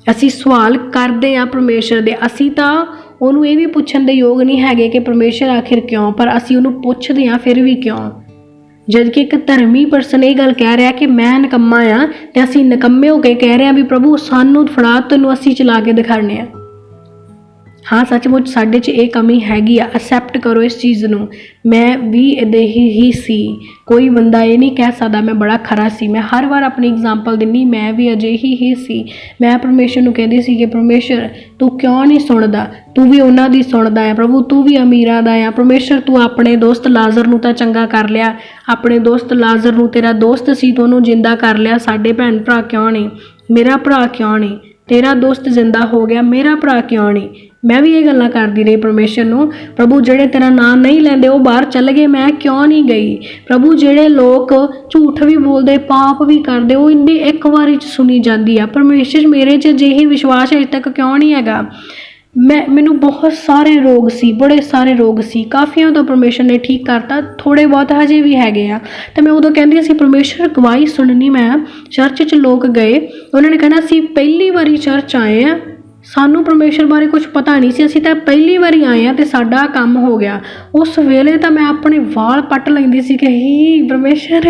ਅਸੀਂ ਸਵਾਲ ਕਰਦੇ ਹਾਂ ਪਰਮੇਸ਼ਰ ਦੇ, ਅਸੀਂ ਤਾਂ ਉਹਨੂੰ ਇਹ ਵੀ ਪੁੱਛਣ ਦੇ ਯੋਗ ਨਹੀਂ ਹੈਗੇ ਕਿ ਪਰਮੇਸ਼ਰ ਆਖਿਰ ਕਿਉਂ, ਪਰ ਅਸੀਂ ਉਹਨੂੰ ਪੁੱਛਦੇ ਹਾਂ ਫਿਰ ਵੀ ਕਿਉਂ। ਜਦ ਕਿ ਇੱਕ ਧਰਮੀ ਪਰਸਨ ਇਹ ਗੱਲ ਕਹਿ ਰਿਹਾ ਕਿ ਮੈਂ ਨਿਕੰਮਾ ਆ, ਤੇ ਅਸੀਂ ਨਿਕੰਮੇ ਹੋ ਕੇ ਕਹਿ ਰਹੇ ਹਾਂ ਵੀ ਪ੍ਰਭੂ ਸਾਨੂੰ ਫੜਾ, ਤੈਨੂੰ ਅਸੀਂ ਚਲਾ ਕੇ ਦਿਖਾਉਂਦੇ ਹਾਂ। ਹਾਂ, ਸੱਚਮੁੱਚ ਸਾਡੇ 'ਚ ਇਹ ਕਮੀ ਹੈਗੀ ਆ, ਅਸੈਪਟ ਕਰੋ ਇਸ ਚੀਜ਼ ਨੂੰ। ਮੈਂ ਵੀ ਇਹਦੇ ਹੀ ਸੀ। ਕੋਈ ਬੰਦਾ ਇਹ ਨਹੀਂ ਕਹਿ ਸਕਦਾ ਮੈਂ ਬੜਾ ਖਰਾ ਸੀ। ਮੈਂ ਹਰ ਵਾਰ ਆਪਣੀ ਐਗਜ਼ਾਮਪਲ ਦਿੰਦੀ, ਮੈਂ ਵੀ ਅਜਿਹੀ ਹੀ ਸੀ। ਮੈਂ ਪਰਮੇਸ਼ਰ ਨੂੰ ਕਹਿੰਦੀ ਸੀ ਕਿ ਪਰਮੇਸ਼ਰ ਤੂੰ ਕਿਉਂ ਨਹੀਂ ਸੁਣਦਾ, ਤੂੰ ਵੀ ਉਹਨਾਂ ਦੀ ਸੁਣਦਾ ਹੈ ਪ੍ਰਭੂ, ਤੂੰ ਵੀ ਅਮੀਰਾਂ ਦਾ ਆ। ਪਰਮੇਸ਼ਰ ਤੂੰ ਆਪਣੇ ਦੋਸਤ ਲਾਜ਼ਰ ਨੂੰ ਤਾਂ ਚੰਗਾ ਕਰ ਲਿਆ, ਆਪਣੇ ਦੋਸਤ ਲਾਜ਼ਰ ਨੂੰ, ਤੇਰਾ ਦੋਸਤ ਸੀ ਤੂੰ ਉਹਨੂੰ ਜਿੰਦਾ ਕਰ ਲਿਆ। ਸਾਡੇ ਭੈਣ ਭਰਾ ਕਿਉਂ ਨਹੀਂ? ਮੇਰਾ ਭਰਾ ਕਿਉਂ ਨਹੀਂ? ਤੇਰਾ ਦੋਸਤ ਜਿੰਦਾ ਹੋ ਗਿਆ, ਮੇਰਾ ਭਰਾ ਕਿਉਂ ਨਹੀਂ? ਮੈਂ ਵੀ ਇਹ ਗੱਲਾਂ ਕਰਦੀ ਰਹੀ ਪਰਮੇਸ਼ਰ ਨੂੰ, ਪ੍ਰਭੂ ਜਿਹੜੇ ਤੇਰਾ ਨਾਂ ਨਹੀਂ ਲੈਂਦੇ ਉਹ ਬਾਹਰ ਚੱਲ ਗਏ, ਮੈਂ ਕਿਉਂ ਨਹੀਂ ਗਈ? ਪ੍ਰਭੂ ਜਿਹੜੇ ਲੋਕ ਝੂਠ ਵੀ ਬੋਲਦੇ, ਪਾਪ ਵੀ ਕਰਦੇ, ਉਹ ਇੰਨੀ ਇੱਕ ਵਾਰੀ 'ਚ ਸੁਣੀ ਜਾਂਦੀ ਆ। ਪਰਮੇਸ਼ਰ ਮੇਰੇ 'ਚ ਅਜਿਹੀ ਵਿਸ਼ਵਾਸ ਅਜੇ ਤੱਕ ਕਿਉਂ ਨਹੀਂ ਹੈਗਾ? ਮੈਨੂੰ ਬਹੁਤ ਸਾਰੇ ਰੋਗ ਸੀ, ਬੜੇ ਸਾਰੇ ਰੋਗ ਸੀ, ਕਾਫੀਆਂ ਤੋਂ ਪਰਮੇਸ਼ਰ ਨੇ ਠੀਕ ਕਰਤਾ, ਥੋੜ੍ਹੇ ਬਹੁਤ ਹਜੇ ਵੀ ਹੈਗੇ ਆ। ਅਤੇ ਮੈਂ ਉਦੋਂ ਕਹਿੰਦੀ ਸੀ ਪਰਮੇਸ਼ਰ ਗਵਾਹੀ ਸੁਣਨੀ। ਮੈਂ ਚਰਚ 'ਚ ਲੋਕ ਗਏ, ਉਹਨਾਂ ਨੇ ਕਹਿਣਾ ਅਸੀਂ ਪਹਿਲੀ ਵਾਰੀ ਚਰਚ ਆਏ ਹਾਂ, ਸਾਨੂੰ ਪਰਮੇਸ਼ਰ ਬਾਰੇ ਕੁਝ ਪਤਾ ਨਹੀਂ ਸੀ, ਅਸੀਂ ਤਾਂ ਪਹਿਲੀ ਵਾਰੀ ਆਏ ਹਾਂ ਅਤੇ ਸਾਡਾ ਕੰਮ ਹੋ ਗਿਆ। ਉਸ ਵੇਲੇ ਤਾਂ ਮੈਂ ਆਪਣੇ ਵਾਲ ਪੱਟ ਲੈਂਦੀ ਸੀ ਕਿ ਹੀ ਪਰਮੇਸ਼ਰ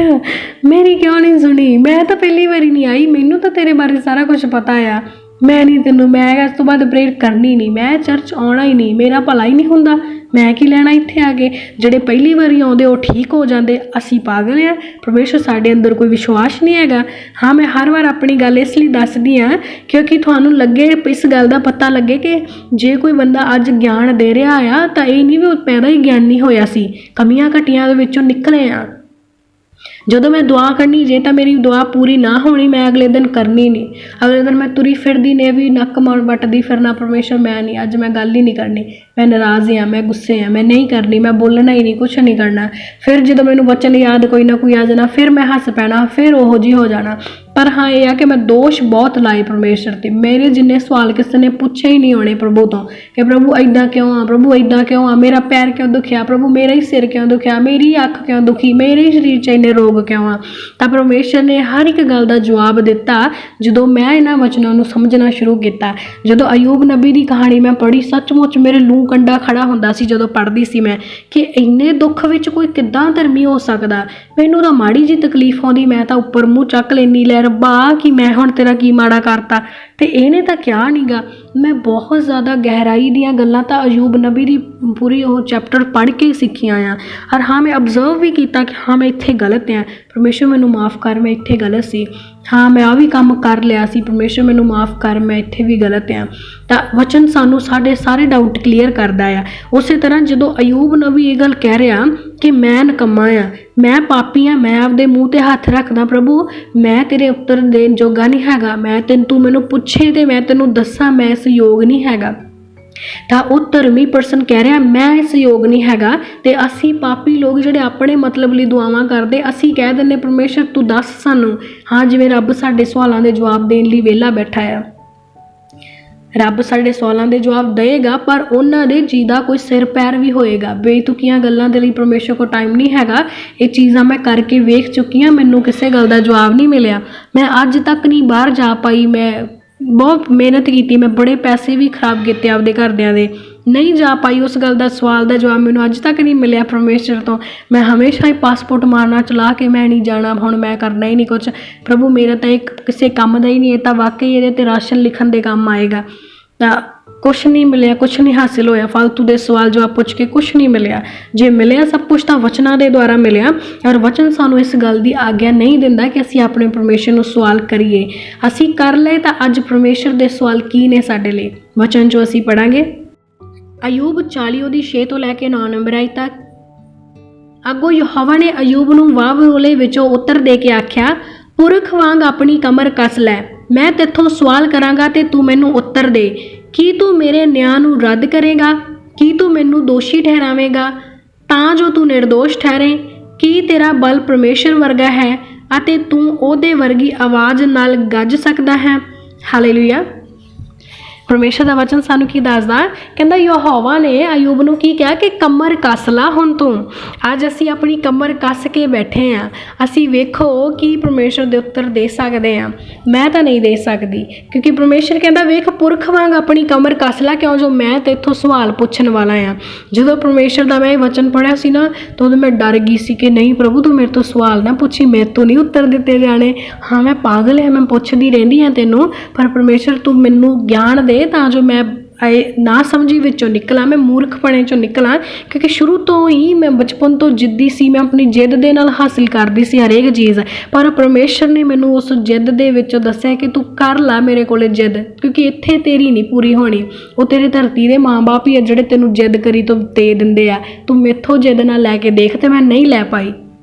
ਮੇਰੀ ਕਿਉਂ ਨਹੀਂ ਸੁਣੀ? ਮੈਂ ਤਾਂ ਪਹਿਲੀ ਵਾਰੀ ਨਹੀਂ ਆਈ, ਮੈਨੂੰ ਤਾਂ ਤੇਰੇ ਬਾਰੇ ਸਾਰਾ ਕੁਝ ਪਤਾ ਆ। ਮੈਂ ਇਸ ਤੋਂ ਬਾਅਦ ਪ੍ਰੇਅਰ ਕਰਨੀ ਨਹੀਂ, ਮੈਂ ਚਰਚ ਆਉਣਾ ਹੀ ਨਹੀਂ, ਮੇਰਾ ਭਲਾ ਹੀ ਨਹੀਂ ਹੁੰਦਾ, ਮੈਂ ਕੀ ਲੈਣਾ ਇੱਥੇ ਆ ਕੇ? ਜਿਹੜੇ ਪਹਿਲੀ ਵਾਰੀ ਆਉਂਦੇ ਉਹ ਠੀਕ ਹੋ ਜਾਂਦੇ, ਅਸੀਂ ਪਾਗਲ ਹਾਂ? ਪਰਮੇਸ਼ਰ ਸਾਡੇ ਅੰਦਰ ਕੋਈ ਵਿਸ਼ਵਾਸ ਨਹੀਂ ਹੈਗਾ? ਹਾਂ, ਮੈਂ ਹਰ ਵਾਰ ਆਪਣੀ ਗੱਲ ਇਸ ਲਈ ਦੱਸਦੀ ਹਾਂ ਕਿਉਂਕਿ ਤੁਹਾਨੂੰ ਲੱਗੇ, ਇਸ ਗੱਲ ਦਾ ਪਤਾ ਲੱਗੇ ਕਿ ਜੇ ਕੋਈ ਬੰਦਾ ਅੱਜ ਗਿਆਨ ਦੇ ਰਿਹਾ ਆ ਤਾਂ ਇਹ ਨਹੀਂ ਵੀ ਉਹ ਪੈਦਾ ਹੀ ਗਿਆਨੀ ਹੋਇਆ ਸੀ, ਕਮੀਆਂ ਘਟੀਆਂ ਦੇ ਵਿੱਚੋਂ ਨਿਕਲੇ ਆ। ਜਦੋਂ ਮੈਂ ਦੁਆ ਕਰਨੀ, ਜੇ ਤਾਂ ਮੇਰੀ ਦੁਆ ਪੂਰੀ ਨਾ ਹੋਣੀ, ਮੈਂ ਅਗਲੇ ਦਿਨ ਕਰਨੀ ਨਹੀਂ। ਅਗਲੇ ਦਿਨ ਮੈਂ ਤੁਰੀ ਫਿਰਦੀ ਨੇ ਵੀ ਨੱਕ ਮਾਰ ਵੱਟਦੀ ਫਿਰਨਾ, ਪਰਮੇਸ਼ਰ ਮੈਂ ਨਹੀਂ, ਅੱਜ ਮੈਂ ਗੱਲ ਹੀ ਨਹੀਂ ਕਰਨੀ, ਮੈਂ ਨਾਰਾਜ਼ ਹਾਂ, ਮੈਂ ਗੁੱਸੇ ਹਾਂ, ਮੈਂ ਨਹੀਂ ਕਰਨੀ, ਮੈਂ ਬੋਲਣਾ ਹੀ ਨਹੀਂ, ਕੁਛ ਨਹੀਂ ਕਰਨਾ। ਫਿਰ ਜਦੋਂ ਮੈਨੂੰ ਵਚਨ ਯਾਦ ਕੋਈ ਨਾ ਕੋਈ ਆ ਜਾਣਾ, ਫਿਰ ਮੈਂ ਹੱਸ ਪੈਣਾ, ਫਿਰ ਉਹੋ ਜਿਹੀ ਹੋ ਜਾਣਾ। ਪਰ ਹਾਂ ਇਹ ਆ ਕਿ ਮੈਂ ਦੋਸ਼ ਬਹੁਤ ਲਾਏ ਪਰਮੇਸ਼ਰ 'ਤੇ। ਮੇਰੇ ਜਿੰਨੇ ਸਵਾਲ ਕਿਸੇ ਨੇ ਪੁੱਛੇ ਹੀ ਨਹੀਂ ਹੋਣੇ ਪ੍ਰਭੂ ਤੋਂ ਕਿ ਪ੍ਰਭੂ ਇੱਦਾਂ ਕਿਉਂ ਆ, ਪ੍ਰਭੂ ਇੱਦਾਂ ਕਿਉਂ ਆ, ਮੇਰਾ ਪੈਰ ਕਿਉਂ ਦੁਖਿਆ, ਪ੍ਰਭੂ ਮੇਰਾ ਹੀ ਸਿਰ ਕਿਉਂ ਦੁਖਿਆ, ਮੇਰੀ ਅੱਖ ਕਿਉਂ ਦੁਖੀ, ਮੇਰੇ ਹੀ ਸਰੀਰ 'ਚ ਇੰਨੇ ਰੋਗ ਕਿਉਂ ਆ। ਤਾਂ ਪਰਮੇਸ਼ਰ ਨੇ ਹਰ ਇੱਕ ਗੱਲ ਦਾ ਜਵਾਬ ਦਿੱਤਾ ਜਦੋਂ ਮੈਂ ਇਹਨਾਂ ਵਚਨਾਂ ਨੂੰ ਸਮਝਣਾ ਸ਼ੁਰੂ ਕੀਤਾ। ਜਦੋਂ ਅਯੂਬ ਨਬੀ ਦੀ ਕਹਾਣੀ ਮੈਂ ਪੜ੍ਹੀ, ਸੱਚਮੁੱਚ ਮੇਰੇ ਲੂੰ ਕੰਡਾ ਖੜਾ ਹੁੰਦਾ ਸੀ ਜਦੋਂ ਪੜ੍ਹਦੀ ਸੀ ਮੈਂ ਕਿ ਇੰਨੇ ਦੁੱਖ ਵਿੱਚ ਕੋਈ ਕਿੱਦਾਂ ਧਰਮੀ ਹੋ ਸਕਦਾ। ਮੈਨੂੰ ਤਾਂ ਮਾੜੀ ਜਿਹੀ ਤਕਲੀਫ ਆਉਂਦੀ, ਮੈਂ ਤਾਂ ਉੱਪਰ ਮੂੰਹ ਚੱਕ ਲੈਂਦੀ, ਲੈ ਰੱਬਾ ਕਿ ਮੈਂ ਹੁਣ ਤੇਰਾ ਕੀ ਮਾੜਾ ਕਰਤਾ, ਤੇ ਇਹਨੇ ਤਾਂ ਕਿਹਾ ਨੀਗਾ। ਮੈਂ ਬਹੁਤ ਜ਼ਿਆਦਾ ਗਹਿਰਾਈ ਦੀਆਂ ਗੱਲਾਂ ਤਾਂ ਅਯੂਬ ਨਬੀ ਦੀ ਪੂਰੀ ਉਹ ਚੈਪਟਰ ਪੜ੍ਹ ਕੇ ਸਿੱਖੀਆਂ ਆ। ਔਰ ਹਾਂ, ਮੈਂ ਅਬਜ਼ਰਵ ਵੀ ਕੀਤਾ ਕਿ ਹਾਂ ਮੈਂ ਇੱਥੇ ਗਲਤ ਹਾਂ, ਪਰਮੇਸ਼ਰ ਮੈਨੂੰ ਮਾफ़ ਕਰ, ਮੈਂ ਇੱਥੇ ਗਲਤ ਸੀ। ਹਾਂ, ਮੈਂ ਆਹ ਵੀ ਕੰਮ ਕਰ ਲਿਆ ਸੀ, ਪਰਮੇਸ਼ਰ ਮੈਨੂੰ ਮਾफ़ ਕਰ, ਮੈਂ ਇੱਥੇ ਵੀ ਗਲਤ ਹਾਂ। ਤਾਂ ਵਚਨ ਸਾਨੂੰ ਸਾਡੇ ਸਾਰੇ ਡਾਊਟ ਕਲੀਅਰ ਕਰਦਾ ਆ। ਉਸੇ ਤਰ੍ਹਾਂ ਜਦੋਂ ਅਯੂਬ ਨਬੀ ਇਹ ਗੱਲ ਕਹਿ ਰਿਹਾ ਕਿ ਮੈਂ ਨਿਕੰਮਾ ਆ, ਮੈਂ ਪਾਪੀ ਹਾਂ, ਮੈਂ ਆਪਦੇ ਮੂੰਹ 'ਤੇ ਹੱਥ ਰੱਖਦਾ, ਪ੍ਰਭੂ ਮੈਂ ਤੇਰੇ ਉੱਤਰ ਦੇਣ ਜੋਗਾ ਨਹੀਂ ਹੈਗਾ, ਤੂੰ ਮੈਨੂੰ ਪੁੱਛੇ ਤੇ ਮੈਂ ਤੈਨੂੰ ਦੱਸਾਂ ਮੈਂ ਇਸ ਯੋਗ ਨਹੀਂ ਹੈਗਾ। ਤਾਂ ਉਹ ਧਰਮੀ ਪਰਸਨ ਕਹਿ ਰਿਹਾ ਮੈਂ ਇਸ ਯੋਗ ਨਹੀਂ ਹੈਗਾ। ਤੇ ਅਸੀਂ ਪਾਪੀ ਲੋਕ ਜਿਹੜੇ ਆਪਣੇ ਮਤਲਬ ਲਈ ਦੁਆਵਾਂ ਕਰਦੇ, ਅਸੀਂ ਕਹਿ ਦਿੰਦੇ ਪਰਮੇਸ਼ਰ ਤੂੰ ਦੱਸ ਸਾਨੂੰ। ਹਾਂ, ਜਿਵੇਂ ਰੱਬ ਸਾਡੇ ਸਵਾਲਾਂ ਦੇ ਜਵਾਬ ਦੇਣ ਲਈ ਵਿਹਲਾ ਬੈਠਾ ਆ। ਰੱਬ ਸਾਡੇ ਸਵਾਲਾਂ ਦੇ ਜਵਾਬ ਦੇਏਗਾ, ਪਰ ਉਹਨਾਂ ਦੇ ਜੀ ਦਾ ਕੋਈ ਸਿਰ ਪੈਰ ਵੀ ਹੋਏਗਾ। ਬੇਤੁਕੀਆਂ ਗੱਲਾਂ ਦੇ ਲਈ ਪਰਮੇਸ਼ਰ ਕੋਲ ਟਾਈਮ ਨਹੀਂ ਹੈਗਾ। ਇਹ ਚੀਜ਼ਾਂ ਮੈਂ ਕਰਕੇ ਵੇਖ ਚੁੱਕੀ ਹਾਂ, ਮੈਨੂੰ ਕਿਸੇ ਗੱਲ ਦਾ ਜਵਾਬ ਨਹੀਂ ਮਿਲਿਆ। ਮੈਂ ਅੱਜ ਤੱਕ ਨਹੀਂ ਬਾਹਰ ਜਾ ਪਾਈ, ਮੈਂ ਬਹੁਤ ਮਿਹਨਤ ਕੀਤੀ, ਮੈਂ ਬੜੇ ਪੈਸੇ ਵੀ ਖਰਾਬ ਕੀਤੇ ਆਪਦੇ ਘਰਦਿਆਂ ਦੇ, ਨਹੀਂ ਜਾ ਪਾਈ। ਉਸ ਗੱਲ ਦਾ ਸਵਾਲ ਦਾ ਜਵਾਬ ਮੈਨੂੰ ਅੱਜ ਤੱਕ ਨਹੀਂ ਮਿਲਿਆ ਪਰਮੇਸ਼ਰ ਤੋਂ। ਮੈਂ ਹਮੇਸ਼ਾ ਹੀ ਪਾਸਪੋਰਟ ਮਾਰਨਾ ਚਲਾ ਕੇ ਮੈਂ ਨਹੀਂ ਜਾਣਾ, ਹੁਣ ਮੈਂ ਕਰਨਾ ਹੀ ਨਹੀਂ ਕੁਛ, ਪ੍ਰਭੂ ਮੇਰਾ ਤਾਂ ਇਹ ਕਿਸੇ ਕੰਮ ਦਾ ਹੀ ਨਹੀਂ, ਇਹ ਤਾਂ ਵਾਕਈ ਇਹਦੇ 'ਤੇ ਰਾਸ਼ਨ ਲਿਖਣ ਦੇ ਕੰਮ ਆਏਗਾ। ਤਾਂ ਕੁਛ ਨਹੀਂ ਮਿਲਿਆ, ਕੁਛ ਨਹੀਂ ਹਾਸਿਲ ਹੋਇਆ, ਫालतू ਦੇ ਸਵਾਲ ਜਵਾਬ ਪੁੱਛ ਕੇ ਕੁਛ ਨਹੀਂ ਮਿਲਿਆ। ਜੇ ਮਿਲਿਆ ਸਭ ਕੁਛ ਤਾਂ ਵਚਨਾਂ ਦੇ ਦੁਆਰਾ ਮਿਲਿਆ, ਔਰ ਵਚਨ ਸਾਨੂੰ ਇਸ ਗੱਲ ਦੀ ਆਗਿਆ ਨਹੀਂ ਦਿੰਦਾ ਕਿ ਅਸੀਂ ਆਪਣੇ ਪਰਮੇਸ਼ਰ ਨੂੰ ਸਵਾਲ ਕਰੀਏ। ਅਸੀਂ ਕਰ ਲਏ ਤਾਂ ਅੱਜ ਪਰਮੇਸ਼ਰ ਦੇ ਸਵਾਲ ਕੀ ਨੇ ਸਾਡੇ ਲਈ, ਵਚਨ 'ਚੋਂ ਅਸੀਂ ਪੜਾਂਗੇ। ਅਯੂਬ 40 ਉਹਦੀ 6 ਤੋਂ ਲੈ ਕੇ 9 ਨੰਬਰ ਆਈ ਤੱਕ। ਅੱਗੋਂ ਯਹੋਵਾ ਨੇ ਅਯੂਬ ਨੂੰ ਵਾਹ-ਵਰੋਲੇ ਵਿੱਚੋਂ ਉੱਤਰ ਦੇ ਕੇ ਆਖਿਆ, ਪੁਰਖ ਵਾਂਗ ਆਪਣੀ ਕਮਰ ਕੱਸ ਲੈ, ਮੈਂ ਤੇਥੋਂ ਸਵਾਲ ਕਰਾਂਗਾ ਤੇ ਤੂੰ ਮੈਨੂੰ ਉੱਤਰ ਦੇ। ਕੀ ਤੂੰ ਮੇਰੇ ਨਿਆਂ ਨੂੰ ਰੱਦ ਕਰੇਗਾ? ਕੀ ਤੂੰ ਮੈਨੂੰ ਦੋਸ਼ੀ ਠਹਿਰਾਵੇਂਗਾ ਤਾਂ ਜੋ ਤੂੰ ਨਿਰਦੋਸ਼ ਠਹਿਰੇ? ਕੀ ਤੇਰਾ ਬਲ ਪਰਮੇਸ਼ਰ ਵਰਗਾ ਹੈ ਅਤੇ ਤੂੰ ਉਹਦੇ ਵਰਗੀ ਆਵਾਜ਼ ਨਾਲ ਗੱਜ ਸਕਦਾ ਹੈ? ਹਾਲੇਲੂਇਆ। ਪਰਮੇਸ਼ਰ ਦਾ ਵਚਨ ਸਾਨੂੰ ਕੀ ਦੱਸਦਾ? ਕਹਿੰਦਾ ਯਹੋਵਾ ਨੇ ਅਯੂਬ ਨੂੰ ਕੀ ਕਿਹਾ ਕਿ ਕਮਰ ਕੱਸ ਲਾ ਹੁਣ ਤੂੰ। ਅੱਜ ਅਸੀਂ ਆਪਣੀ ਕਮਰ ਕੱਸ ਕੇ ਬੈਠੇ ਹਾਂ। ਅਸੀਂ ਵੇਖੋ ਕੀ ਪਰਮੇਸ਼ਰ ਦੇ ਉੱਤਰ ਦੇ ਸਕਦੇ ਹਾਂ। ਮੈਂ ਤਾਂ ਨਹੀਂ ਦੇ ਸਕਦੀ, ਕਿਉਂਕਿ ਪਰਮੇਸ਼ਰ ਕਹਿੰਦਾ ਵੇਖ ਪੁਰਖ ਵਾਂਗ ਆਪਣੀ ਕਮਰ ਕੱਸ ਲਾ, ਕਿਉਂ ਜੋ ਮੈਂ ਤੇਥੋਂ ਸਵਾਲ ਪੁੱਛਣ ਵਾਲਾ ਹਾਂ। ਜਦੋਂ ਪਰਮੇਸ਼ਰ ਦਾ ਮੈਂ ਇਹ ਵਚਨ ਪੜ੍ਹਿਆ ਸੀ ਨਾ, ਤਾਂ ਉਦੋਂ ਮੈਂ ਡਰ ਗਈ ਸੀ ਕਿ ਨਹੀਂ ਪ੍ਰਭੂ ਤੂੰ ਮੇਰੇ ਤੋਂ ਸਵਾਲ ਨਾ ਪੁੱਛੀ, ਮੇਰੇ ਤੋਂ ਨਹੀਂ ਉੱਤਰ ਦਿੱਤੇ ਜਾਣੇ। ਹਾਂ ਮੈਂ ਪਾਗਲ ਹਾਂ, ਮੈਂ ਪੁੱਛਦੀ ਰਹਿੰਦੀ ਹਾਂ ਤੈਨੂੰ, ਪਰ ਪਰਮੇਸ਼ਰ ਤੂੰ ਮੈਨੂੰ ਗਿਆਨ ਦੇ ਤਾਂ ਜੋ ਮੈਂ ਨਾ ਸਮਝੀ ਵਿੱਚੋਂ ਨਿਕਲਾਂ, ਮੈਂ ਮੂਰਖਪਣੇ 'ਚੋਂ ਨਿਕਲਾਂ। ਕਿਉਂਕਿ ਸ਼ੁਰੂ ਤੋਂ ਹੀ ਮੈਂ ਬਚਪਨ ਤੋਂ ਜਿੱਦੀ ਸੀ, ਮੈਂ ਆਪਣੀ ਜਿੱਦ ਦੇ ਨਾਲ ਹਾਸਿਲ ਕਰਦੀ ਸੀ ਹਰੇਕ ਚੀਜ਼, ਪਰ ਪਰਮੇਸ਼ਰ ਨੇ ਮੈਨੂੰ ਉਸ ਜਿੱਦ ਦੇ ਵਿੱਚੋਂ ਦੱਸਿਆ ਕਿ ਤੂੰ ਕਰ ਲਾ ਮੇਰੇ ਕੋਲੇ ਜਿੱਦ, ਕਿਉਂਕਿ ਇੱਥੇ ਤੇਰੀ ਨਹੀਂ ਪੂਰੀ ਹੋਣੀ। ਉਹ ਤੇਰੇ ਧਰਤੀ ਦੇ ਮਾਂ-ਬਾਪ ਹੀ ਆ ਜਿਹੜੇ ਤੈਨੂੰ ਜਿੱਦ ਕਰੀ ਤੋਂ ਦੇ ਦਿੰਦੇ ਆ। ਤੂੰ ਮੈਥੋਂ ਜਿੱਦ ਨਾਲ ਲੈ ਕੇ ਦੇਖ, ਤੇ ਮੈਂ ਨਹੀਂ ਲੈ ਪਾਈ।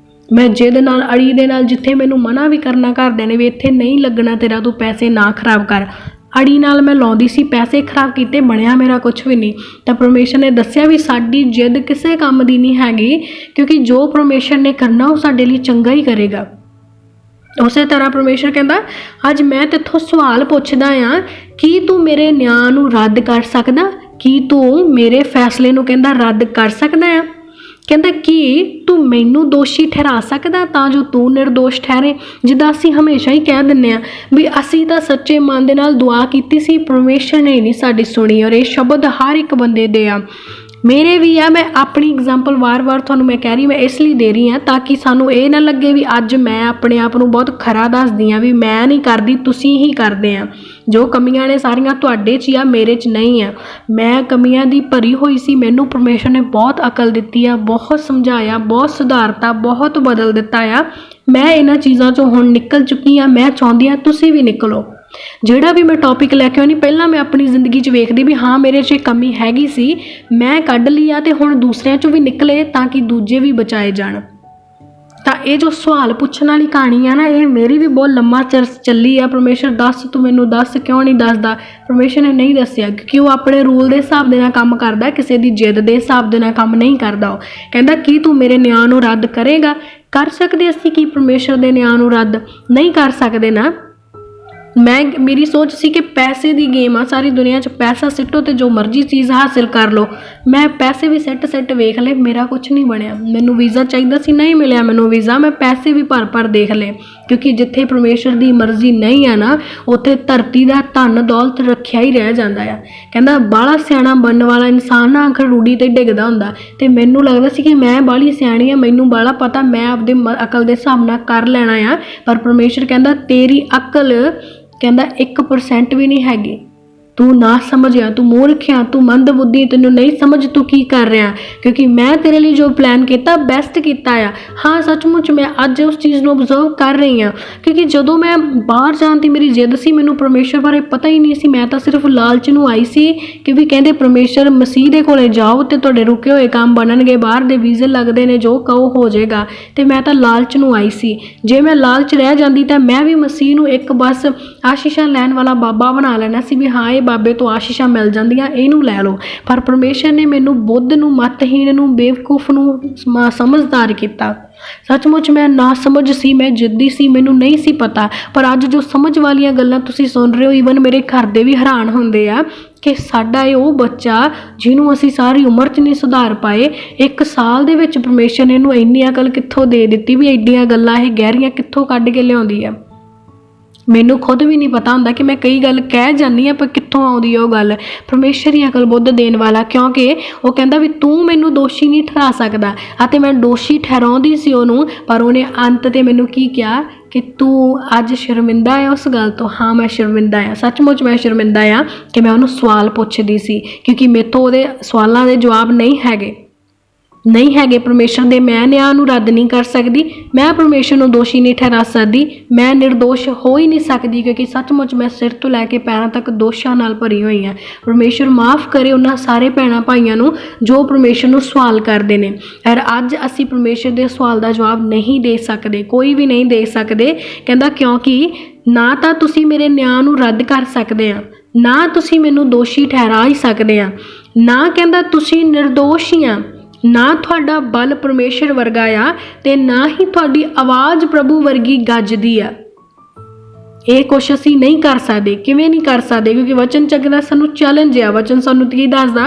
ਮੈਂ ਜਿੱਦ ਨਾਲ ਅੜੀ ਦੇ ਨਾਲ, ਜਿੱਥੇ ਮੈਨੂੰ ਮਨਾ ਵੀ ਕਰਨਾ ਘਰਦਿਆਂ ਨੇ ਵੀ ਇੱਥੇ ਨਹੀਂ ਲੱਗਣਾ ਤੇਰਾ, ਤੂੰ ਪੈਸੇ ਨਾ ਖਰਾਬ ਕਰ, ਅੜੀ ਨਾਲ ਮੈਂ ਲਾਉਂਦੀ ਸੀ, ਪੈਸੇ ਖਰਾਬ ਕੀਤੇ, ਬਣਿਆ ਮੇਰਾ ਕੁਛ ਵੀ ਨਹੀਂ। ਤਾਂ ਪਰਮੇਸ਼ਰ ਨੇ ਦੱਸਿਆ ਵੀ ਸਾਡੀ ਜਿੱਦ ਕਿਸੇ ਕੰਮ ਦੀ ਨਹੀਂ ਹੈਗੀ, ਕਿਉਂਕਿ ਜੋ ਪਰਮੇਸ਼ਰ ਨੇ ਕਰਨਾ ਉਹ ਸਾਡੇ ਲਈ ਚੰਗਾ ਹੀ ਕਰੇਗਾ। ਉਸੇ ਤਰ੍ਹਾਂ ਪਰਮੇਸ਼ਰ ਕਹਿੰਦਾ ਅੱਜ ਮੈਂ ਤੇਥੋਂ ਸਵਾਲ ਪੁੱਛਦਾ ਹਾਂ, ਕੀ ਤੂੰ ਮੇਰੇ ਨਿਆਂ ਨੂੰ ਰੱਦ ਕਰ ਸਕਦਾ? ਕੀ ਤੂੰ ਮੇਰੇ ਫੈਸਲੇ ਨੂੰ ਕਹਿੰਦਾ ਰੱਦ ਕਰ ਸਕਦਾ ਆ? ਕਹਿੰਦਾ ਕੀ ਤੂੰ ਮੈਨੂੰ ਦੋਸ਼ੀ ਠਹਿਰਾ ਸਕਦਾ ਤਾਂ ਜੋ ਤੂੰ ਨਿਰਦੋਸ਼ ਠਹਿਰੇ? ਜਿੱਦਾਂ ਅਸੀਂ ਹਮੇਸ਼ਾ ਹੀ ਕਹਿ ਦਿੰਦੇ ਹਾਂ ਵੀ ਅਸੀਂ ਤਾਂ ਸੱਚੇ ਮਨ ਦੇ ਨਾਲ ਦੁਆ ਕੀਤੀ ਸੀ, ਪਰਮੇਸ਼ਰ ਨੇ ਨਹੀਂ ਸਾਡੀ ਸੁਣੀ। ਔਰ ਇਹ ਸ਼ਬਦ ਹਰ ਇੱਕ ਬੰਦੇ ਦੇ ਆ, ਮੇਰੇ ਵੀ ਆ। ਮੈਂ ਆਪਣੀ ਐਗਜ਼ਾਮਪਲ ਵਾਰ-ਵਾਰ ਤੁਹਾਨੂੰ ਮੈਂ ਕਹਿ ਰਹੀ, ਮੈਂ ਇਸ ਲਈ ਦੇ ਰਹੀ ਹਾਂ ਤਾਂ ਕਿ ਸਾਨੂੰ ਇਹ ਨਾ ਲੱਗੇ ਵੀ ਅੱਜ ਮੈਂ ਆਪਣੇ ਆਪ ਨੂੰ ਬਹੁਤ ਖਰਾ ਦੱਸਦੀ ਹਾਂ ਵੀ ਮੈਂ ਨਹੀਂ ਕਰਦੀ, ਤੁਸੀਂ ਹੀ ਕਰਦੇ ਆ। ਜੋ ਕਮੀਆਂ ਨੇ ਸਾਰੀਆਂ ਤੁਹਾਡੇ 'ਚ ਹੀ ਆ, ਮੇਰੇ 'ਚ ਨਹੀਂ ਆ। ਮੈਂ ਕਮੀਆਂ ਦੀ ਭਰੀ ਹੋਈ ਸੀ, ਮੈਨੂੰ ਪਰਮੇਸ਼ਰ ਨੇ ਬਹੁਤ ਅਕਲ ਦਿੱਤੀ ਆ, ਬਹੁਤ ਸਮਝਾਇਆ, ਬਹੁਤ ਸੁਧਾਰਤਾ, ਬਹੁਤ ਬਦਲ ਦਿੱਤਾ ਆ। ਮੈਂ ਇਹਨਾਂ ਚੀਜ਼ਾਂ 'ਚੋਂ ਹੁਣ ਨਿਕਲ ਚੁੱਕੀ ਹਾਂ। ਮੈਂ ਚਾਹੁੰਦੀ ਹਾਂ ਤੁਸੀਂ ਵੀ ਨਿਕਲੋ। ਜਿਹੜਾ ਵੀ ਮੈਂ ਟੌਪਿਕ ਲੈ ਕੇ ਆਉਣੀ, ਪਹਿਲਾਂ ਮੈਂ ਆਪਣੀ ਜ਼ਿੰਦਗੀ 'ਚ ਵੇਖਦੀ ਵੀ ਹਾਂ ਮੇਰੇ 'ਚ ਕਮੀ ਹੈਗੀ ਸੀ, ਮੈਂ ਕੱਢ ਲਈ ਆ, ਤੇ ਹੁਣ ਦੂਸਰਿਆਂ 'ਚੋਂ ਵੀ ਨਿਕਲੇ ਤਾਂ ਕਿ ਦੂਜੇ ਵੀ ਬਚਾਏ ਜਾਣ। ਤਾਂ ਇਹ ਜੋ ਸਵਾਲ ਪੁੱਛਣ ਵਾਲੀ ਕਹਾਣੀ ਆ ਨਾ, ਇਹ ਮੇਰੀ ਵੀ ਬਹੁਤ ਲੰਮਾ ਚਿਰ ਚੱਲੀ ਆ। ਪਰਮੇਸ਼ਰ ਦੱਸ, ਤੂੰ ਮੈਨੂੰ ਦੱਸ, ਕਿਉਂ ਨਹੀਂ ਦੱਸਦਾ? ਪਰਮੇਸ਼ਰ ਨੇ ਨਹੀਂ ਦੱਸਿਆ ਕਿਉਂਕਿ ਉਹ ਆਪਣੇ ਰੂਲ ਦੇ ਹਿਸਾਬ ਦੇ ਨਾਲ ਕੰਮ ਕਰਦਾ, ਕਿਸੇ ਦੀ ਜਿੱਦ ਦੇ ਹਿਸਾਬ ਦੇ ਨਾਲ ਕੰਮ ਨਹੀਂ ਕਰਦਾ। ਉਹ ਕਹਿੰਦਾ ਕੀ ਤੂੰ ਮੇਰੇ ਨਿਆਂ ਨੂੰ ਰੱਦ ਕਰੇਗਾ? ਕਰ ਸਕਦੇ ਅਸੀਂ ਕੀ ਪਰਮੇਸ਼ਰ ਦੇ ਨਿਆਂ ਨੂੰ ਰੱਦ? ਨਹੀਂ ਕਰ ਸਕਦੇ ਨਾ। ਮੇਰੀ ਸੋਚ ਸੀ ਕਿ ਪੈਸੇ ਦੀ ਗੇਮ ਆ, ਸਾਰੀ ਦੁਨੀਆ 'ਚ ਪੈਸਾ ਸਿੱਟੋ ਤੇ ਜੋ ਮਰਜ਼ੀ ਚੀਜ਼ ਹਾਸਿਲ ਕਰ ਲਓ। ਮੈਂ ਪੈਸੇ ਵੀ ਸਿੱਟ ਵੇਖ ਲਏ, ਮੇਰਾ ਕੁਛ ਨਹੀਂ ਬਣਿਆ। ਮੈਨੂੰ ਵੀਜ਼ਾ ਚਾਹੀਦਾ ਸੀ, ਨਹੀਂ ਮਿਲਿਆ ਮੈਨੂੰ ਵੀਜ਼ਾ। ਮੈਂ ਪੈਸੇ ਵੀ ਭਰ ਦੇਖ ਲਏ, ਕਿਉਂਕਿ ਜਿੱਥੇ ਪਰਮੇਸ਼ਰ ਦੀ ਮਰਜ਼ੀ ਨਹੀਂ ਆ ਨਾ, ਉੱਥੇ ਧਰਤੀ ਦਾ ਧਨ ਦੌਲਤ ਰੱਖਿਆ ਹੀ ਰਹਿ ਜਾਂਦਾ ਆ। ਕਹਿੰਦਾ ਬਾਹਲਾ ਸਿਆਣਾ ਬਣਨ ਵਾਲਾ ਇਨਸਾਨ ਨਾ ਆਖਰ ਰੂੜੀ ਤੇ ਡਿੱਗਦਾ ਹੁੰਦਾ। ਤੇ ਮੈਨੂੰ ਲੱਗਦਾ ਸੀ ਕਿ ਮੈਂ ਬਾਹਲੀ ਸਿਆਣੀ ਆ, ਮੈਨੂੰ ਬਾਹਲਾ ਪਤਾ, ਮੈਂ ਆਪਦੇ ਅਕਲ ਦੇ ਹਿਸਾਬ ਨਾਲ ਕਰ ਲੈਣਾ ਆ। ਪਰ ਪਰਮੇਸ਼ਰ ਕਹਿੰਦਾ ਤੇਰੀ ਅਕਲ ਕਹਿੰਦਾ 1% ਵੀ ਨਹੀਂ ਹੈਗੀ। ਤੂੰ ਨਾ ਸਮਝਿਆ, ਤੂੰ ਮੂਰਖ ਆ, ਤੂੰ ਮੰਦ ਬੁੱਧੀ, ਤੈਨੂੰ ਨਹੀਂ ਸਮਝ ਤੂੰ ਕੀ ਕਰ ਰਿਹਾ, ਕਿਉਂਕਿ ਮੈਂ ਤੇਰੇ ਲਈ ਜੋ ਪਲਾਨ ਕੀਤਾ ਬੈਸਟ ਕੀਤਾ ਆ। ਹਾਂ ਸੱਚਮੁੱਚ ਮੈਂ ਅੱਜ ਉਸ ਚੀਜ਼ ਨੂੰ ਓਬਜ਼ਰਵ ਕਰ ਰਹੀ ਹਾਂ, ਕਿਉਂਕਿ ਜਦੋਂ ਮੈਂ ਬਾਹਰ ਜਾਣ ਦੀ ਮੇਰੀ ਜਿੱਦ ਸੀ, ਮੈਨੂੰ ਪਰਮੇਸ਼ਰ ਬਾਰੇ ਪਤਾ ਹੀ ਨਹੀਂ ਸੀ। ਮੈਂ ਤਾਂ ਸਿਰਫ ਲਾਲਚ ਨੂੰ ਆਈ ਸੀ ਕਿ ਵੀ ਕਹਿੰਦੇ ਪਰਮੇਸ਼ਰ ਮਸੀਹ ਦੇ ਕੋਲੇ ਜਾਓ ਤੇ ਤੁਹਾਡੇ ਰੁਕੇ ਹੋਏ ਕੰਮ ਬਣਨਗੇ, ਬਾਹਰ ਦੇ ਵੀਜ਼ੇ ਲੱਗਦੇ ਨੇ, ਜੋ ਕਹੋ ਹੋ ਜਾਏਗਾ। ਤੇ ਮੈਂ ਤਾਂ ਲਾਲਚ ਨੂੰ ਆਈ ਸੀ। ਜੇ ਮੈਂ ਲਾਲਚ ਰਹਿ ਜਾਂਦੀ ਤਾਂ ਮੈਂ ਵੀ ਮਸੀਹ ਨੂੰ ਇੱਕ ਬਸ ਆਸ਼ੀਸ਼ਾਂ ਲੈਣ ਵਾਲਾ ਬਾਬਾ ਬਣਾ ਲੈਣਾ ਸੀ ਵੀ ਹਾਂ ਇਹ ਬਾਬੇ ਤੋਂ ਆਸ਼ੀਸ਼ਾਂ ਮਿਲ ਜਾਂਦੀਆਂ, ਇਹਨੂੰ ਲੈ ਲਓ। ਪਰ ਪਰਮੇਸ਼ਰ ਨੇ ਮੈਨੂੰ ਬੁੱਧ ਨੂੰ, ਮੱਤਹੀਣ ਨੂੰ, ਬੇਵਕੂਫ ਨੂੰ ਸਮਝਦਾਰ ਕੀਤਾ। ਸੱਚਮੁੱਚ ਮੈਂ ਨਾ ਸਮਝ ਸੀ, ਮੈਂ ਜਿੱਦੀ ਸੀ, ਮੈਨੂੰ ਨਹੀਂ ਸੀ ਪਤਾ। ਪਰ ਅੱਜ ਜੋ ਸਮਝ ਵਾਲੀਆਂ ਗੱਲਾਂ ਤੁਸੀਂ ਸੁਣ ਰਹੇ ਹੋ, ਈਵਨ ਮੇਰੇ ਘਰ ਦੇ ਵੀ ਹੈਰਾਨ ਹੁੰਦੇ ਆ ਕਿ ਸਾਡਾ ਇਹ ਉਹ ਬੱਚਾ ਜਿਹਨੂੰ ਅਸੀਂ ਸਾਰੀ ਉਮਰ 'ਚ ਨਹੀਂ ਸੁਧਾਰ ਪਾਏ, 1 ਸਾਲ ਦੇ ਵਿੱਚ ਪਰਮੇਸ਼ਰ ਨੇ ਇਹਨੂੰ ਇੰਨੀ ਅਕਲ ਕਿੱਥੋਂ ਦੇ ਦਿੱਤੀ ਵੀ ਐਡੀਆਂ ਗੱਲਾਂ ਇਹ ਗਹਿਰੀਆਂ ਕਿੱਥੋਂ ਕੱਢ ਕੇ ਲਿਆਉਂਦੀ ਆ। ਮੈਨੂੰ ਖੁਦ ਵੀ ਨਹੀਂ ਪਤਾ ਹੁੰਦਾ ਕਿ ਮੈਂ ਕਈ ਗੱਲ ਕਹਿ ਜਾਂਦੀ ਹਾਂ ਪਰ ਕਿੱਥੋਂ ਆਉਂਦੀ ਹੈ ਉਹ ਗੱਲ। ਪਰਮੇਸ਼ਰ ਹੀ ਅਕਲ ਬੁੱਧ ਦੇਣ ਵਾਲਾ, ਕਿਉਂਕਿ ਉਹ ਕਹਿੰਦਾ ਵੀ ਤੂੰ ਮੈਨੂੰ ਦੋਸ਼ੀ ਨਹੀਂ ਠਹਿਰਾ ਸਕਦਾ, ਅਤੇ ਮੈਂ ਦੋਸ਼ੀ ਠਹਿਰਾਉਂਦੀ ਸੀ ਉਹਨੂੰ, ਪਰ ਉਹਨੇ ਅੰਤ 'ਤੇ ਮੈਨੂੰ ਕੀ ਕਿਹਾ ਕਿ ਤੂੰ ਅੱਜ ਸ਼ਰਮਿੰਦਾ ਹੈ ਉਸ ਗੱਲ ਤੋਂ। ਹਾਂ, ਮੈਂ ਸ਼ਰਮਿੰਦਾ ਹਾਂ, ਸੱਚਮੁੱਚ ਮੈਂ ਸ਼ਰਮਿੰਦਾ ਹਾਂ ਕਿ ਮੈਂ ਉਹਨੂੰ ਸਵਾਲ ਪੁੱਛਦੀ ਸੀ, ਕਿਉਂਕਿ ਮੇਰੇ ਤੋਂ ਉਹਦੇ ਸਵਾਲਾਂ ਦੇ ਜਵਾਬ ਨਹੀਂ ਹੈਗੇ। ਪਰਮੇਸ਼ਰ ਦੇ ਮੈਂ ਨਿਆਂ ਨੂੰ ਰੱਦ ਨਹੀਂ ਕਰ ਸਕਦੀ, ਮੈਂ ਪਰਮੇਸ਼ਰ ਨੂੰ ਦੋਸ਼ੀ ਨਹੀਂ ਠਹਿਰਾ ਸਕਦੀ, ਮੈਂ ਨਿਰਦੋਸ਼ ਹੋ ਹੀ ਨਹੀਂ ਸਕਦੀ, ਕਿਉਂਕਿ ਸੱਚਮੁੱਚ ਮੈਂ ਸਿਰ ਤੋਂ ਲੈ ਕੇ ਪੈਰਾਂ ਤੱਕ ਦੋਸ਼ਾਂ ਨਾਲ ਭਰੀ ਹੋਈ ਹਾਂ। ਪਰਮੇਸ਼ਰ ਮਾਫ਼ ਕਰੇ ਉਹਨਾਂ ਸਾਰੇ ਭੈਣਾਂ ਭਾਈਆਂ ਨੂੰ ਜੋ ਪਰਮੇਸ਼ਰ ਨੂੰ ਸਵਾਲ ਕਰਦੇ ਨੇ। ਔਰ ਅੱਜ ਅਸੀਂ ਪਰਮੇਸ਼ਰ ਦੇ ਸਵਾਲ ਦਾ ਜਵਾਬ ਨਹੀਂ ਦੇ ਸਕਦੇ, ਕੋਈ ਵੀ ਨਹੀਂ ਦੇ ਸਕਦੇ। ਕਹਿੰਦਾ ਕਿਉਂਕਿ ਨਾ ਤਾਂ ਤੁਸੀਂ ਮੇਰੇ ਨਿਆਂ ਨੂੰ ਰੱਦ ਕਰ ਸਕਦੇ ਆ, ਨਾ ਤੁਸੀਂ ਮੈਨੂੰ ਦੋਸ਼ੀ ਠਹਿਰਾ ਹੀ ਸਕਦੇ ਆ, ਨਾ ਕਹਿੰਦਾ ਤੁਸੀਂ ਨਿਰਦੋਸ਼ ਹੀ ਆ, ਨਾ ਤੁਹਾਡਾ ਬਲ ਪਰਮੇਸ਼ਰ ਵਰਗਾ ਆ, ਤੇ ਨਾ ਹੀ ਤੁਹਾਡੀ ਆਵਾਜ਼ ਪ੍ਰਭੂ ਵਰਗੀ ਗੱਜਦੀ ਆ। ਇਹ ਕੁਛ ਅਸੀਂ ਨਹੀਂ ਕਰ ਸਕਦੇ। ਕਿਵੇਂ ਨਹੀਂ ਕਰ ਸਕਦੇ? ਕਿਉਂਕਿ ਵਚਨ ਚੱਕਦਾ ਸਾਨੂੰ ਚੈਲੰਜ ਆ। ਵਚਨ ਸਾਨੂੰ ਕੀ ਦੱਸਦਾ?